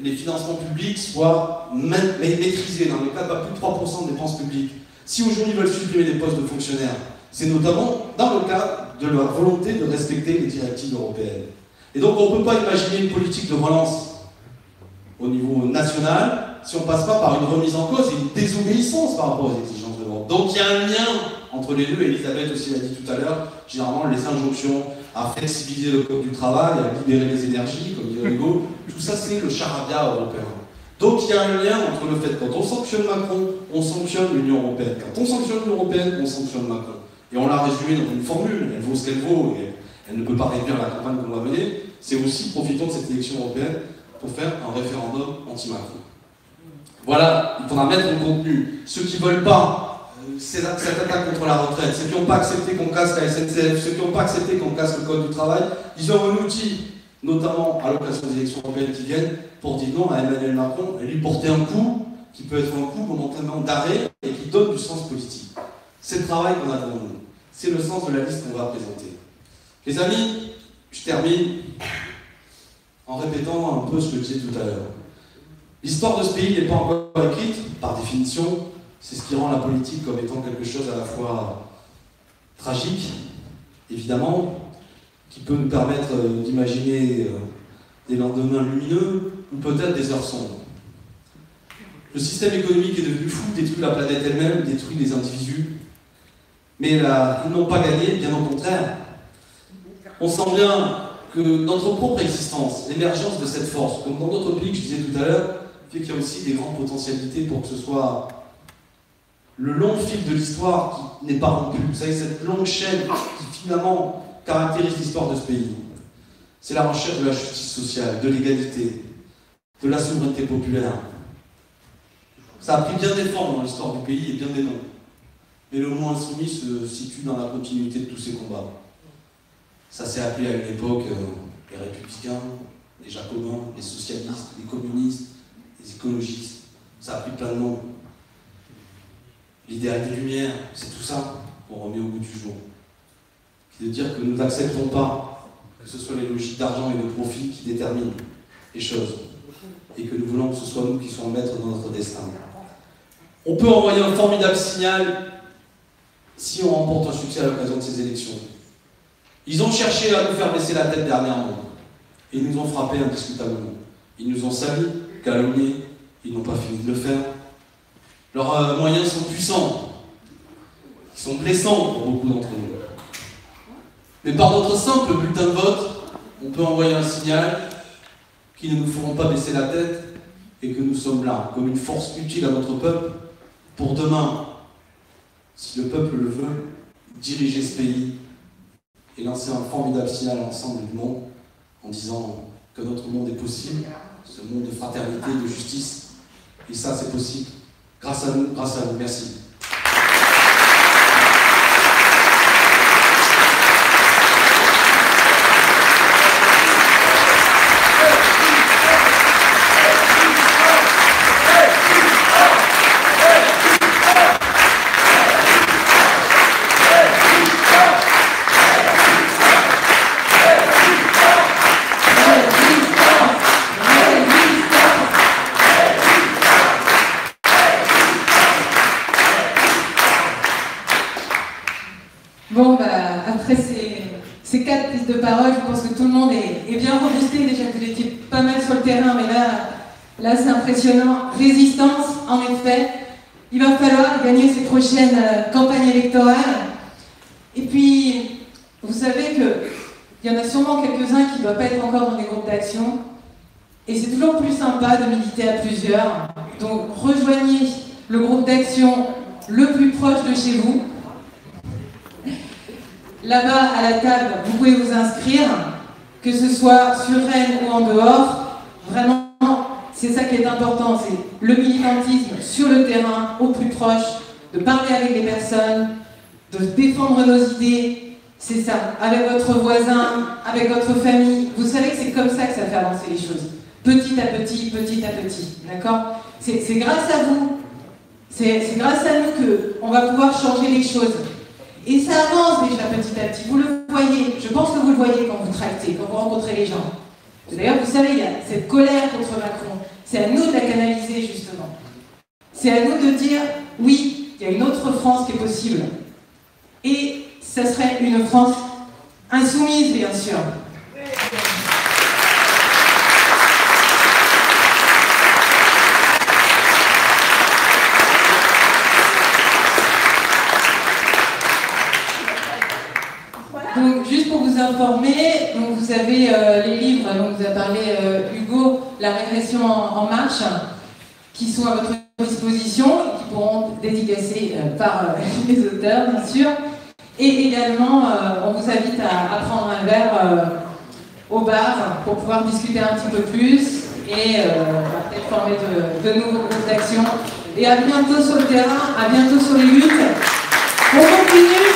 [SPEAKER 5] les financements publics soient maîtrisés dans le cadre de plus de 3% de dépenses publiques. Si aujourd'hui ils veulent supprimer des postes de fonctionnaires, c'est notamment dans le cadre de leur volonté de respecter les directives européennes. Et donc on ne peut pas imaginer une politique de relance au niveau national si on ne passe pas par une remise en cause et une désobéissance par rapport aux exigences de l'Europe. Donc il y a un lien entre les deux, Elisabeth aussi l'a dit tout à l'heure, généralement les injonctions à flexibiliser le code du travail, à libérer les énergies, comme dit Hugo, tout ça c'est le charabia européen. Donc il y a un lien entre le fait que quand on sanctionne Macron, on sanctionne l'Union européenne. Quand on sanctionne l'Union européenne, on sanctionne Macron. Et on l'a résumé dans une formule, elle vaut ce qu'elle vaut, et elle ne peut pas réduire la campagne qu'on va mener. C'est aussi, profitons de cette élection européenne pour faire un référendum anti-Macron. Voilà, il faudra mettre en contenu ceux qui ne veulent pas cette attaque contre la retraite, ceux qui n'ont pas accepté qu'on casse la SNCF, ceux qui n'ont pas accepté qu'on casse le code du travail. Ils ont un outil, notamment à l'occasion des élections européennes qui viennent, pour dire non à Emmanuel Macron et lui porter un coup qui peut être un coup momentanément d'arrêt et qui donne du sens politique. C'est le travail qu'on a devant nous. C'est le sens de la liste qu'on va présenter. Les amis, je termine en répétant un peu ce que je disais tout à l'heure. L'histoire de ce pays n'est pas encore écrite, par définition. C'est ce qui rend la politique comme étant quelque chose à la fois tragique, évidemment, qui peut nous permettre d'imaginer des lendemains lumineux ou peut-être des heures sombres. Le système économique est devenu fou, détruit la planète elle-même, détruit les individus. Mais ils n'ont pas gagné, bien au contraire. On sent bien que notre propre existence, l'émergence de cette force, comme dans d'autres pays que je disais tout à l'heure, fait qu'il y a aussi des grandes potentialités pour que ce soit le long fil de l'histoire qui n'est pas rompu. Vous savez, cette longue chaîne qui finalement caractérise l'histoire de ce pays. C'est la recherche de la justice sociale, de l'égalité, de la souveraineté populaire. Ça a pris bien des formes dans l'histoire du pays et bien des noms. Mais le mot insoumis se situe dans la continuité de tous ces combats. Ça s'est appelé à une époque les républicains, les jacobins, les socialistes, les communistes, les écologistes. Ça a pris plein de noms. L'idéal des Lumières, c'est tout ça qu'on remet au bout du jour. C'est de dire que nous n'acceptons pas que ce soit les logiques d'argent et de profit qui déterminent les choses. Et que nous voulons que ce soit nous qui soyons maîtres de notre destin. On peut envoyer un formidable signal si on remporte un succès à l'occasion de ces élections. Ils ont cherché à nous faire baisser la tête dernièrement. Et ils nous ont frappés indiscutablement. Ils nous ont salis, calomniés, ils n'ont pas fini de le faire. Leurs moyens sont puissants, ils sont blessants pour beaucoup d'entre nous. Mais par notre simple bulletin de vote, on peut envoyer un signal qui ne nous feront pas baisser la tête et que nous sommes là, comme une force utile à notre peuple, pour demain, si le peuple le veut, diriger ce pays et lancer un formidable signal à l'ensemble du monde en disant que notre monde est possible, ce monde de fraternité, de justice, et ça c'est possible. Grâce à nous, merci.
[SPEAKER 1] Bon, après ces 4 prises de parole, je pense que tout le monde est bien reboosté. Déjà que vous étiez pas mal sur le terrain, mais là c'est impressionnant. Résistance, en effet. Il va falloir gagner ces prochaines campagnes électorales. Et puis, vous savez qu'il y en a sûrement quelques-uns qui ne doivent pas être encore dans des groupes d'action. Et c'est toujours plus sympa de militer à plusieurs. Donc, rejoignez le groupe d'action le plus proche de chez vous. Là-bas, à la table, vous pouvez vous inscrire, que ce soit sur Rennes ou en dehors. Vraiment, c'est ça qui est important, c'est le militantisme sur le terrain, au plus proche, de parler avec les personnes, de défendre nos idées. C'est ça, avec votre voisin, avec votre famille. Vous savez que c'est comme ça que ça fait avancer les choses. Petit à petit, d'accord ? C'est grâce à vous, c'est grâce à nous qu'on va pouvoir changer les choses. Et ça avance déjà petit à petit, vous le voyez, je pense que vous le voyez quand vous tractez, quand vous rencontrez les gens. D'ailleurs, vous savez, il y a cette colère contre Macron, c'est à nous de la canaliser justement. C'est à nous de dire, oui, il y a une autre France qui est possible. Et ça serait une France insoumise, bien sûr. Donc, juste pour vous informer, donc vous avez les livres dont vous a parlé Hugo, La régression en marche, qui sont à votre disposition, qui pourront être dédicacés par les auteurs, bien sûr. Et également, on vous invite à prendre un verre au bar pour pouvoir discuter un petit peu plus et peut-être former de nouveaux groupes d'action. Et à bientôt sur le terrain, à bientôt sur les luttes. On continue.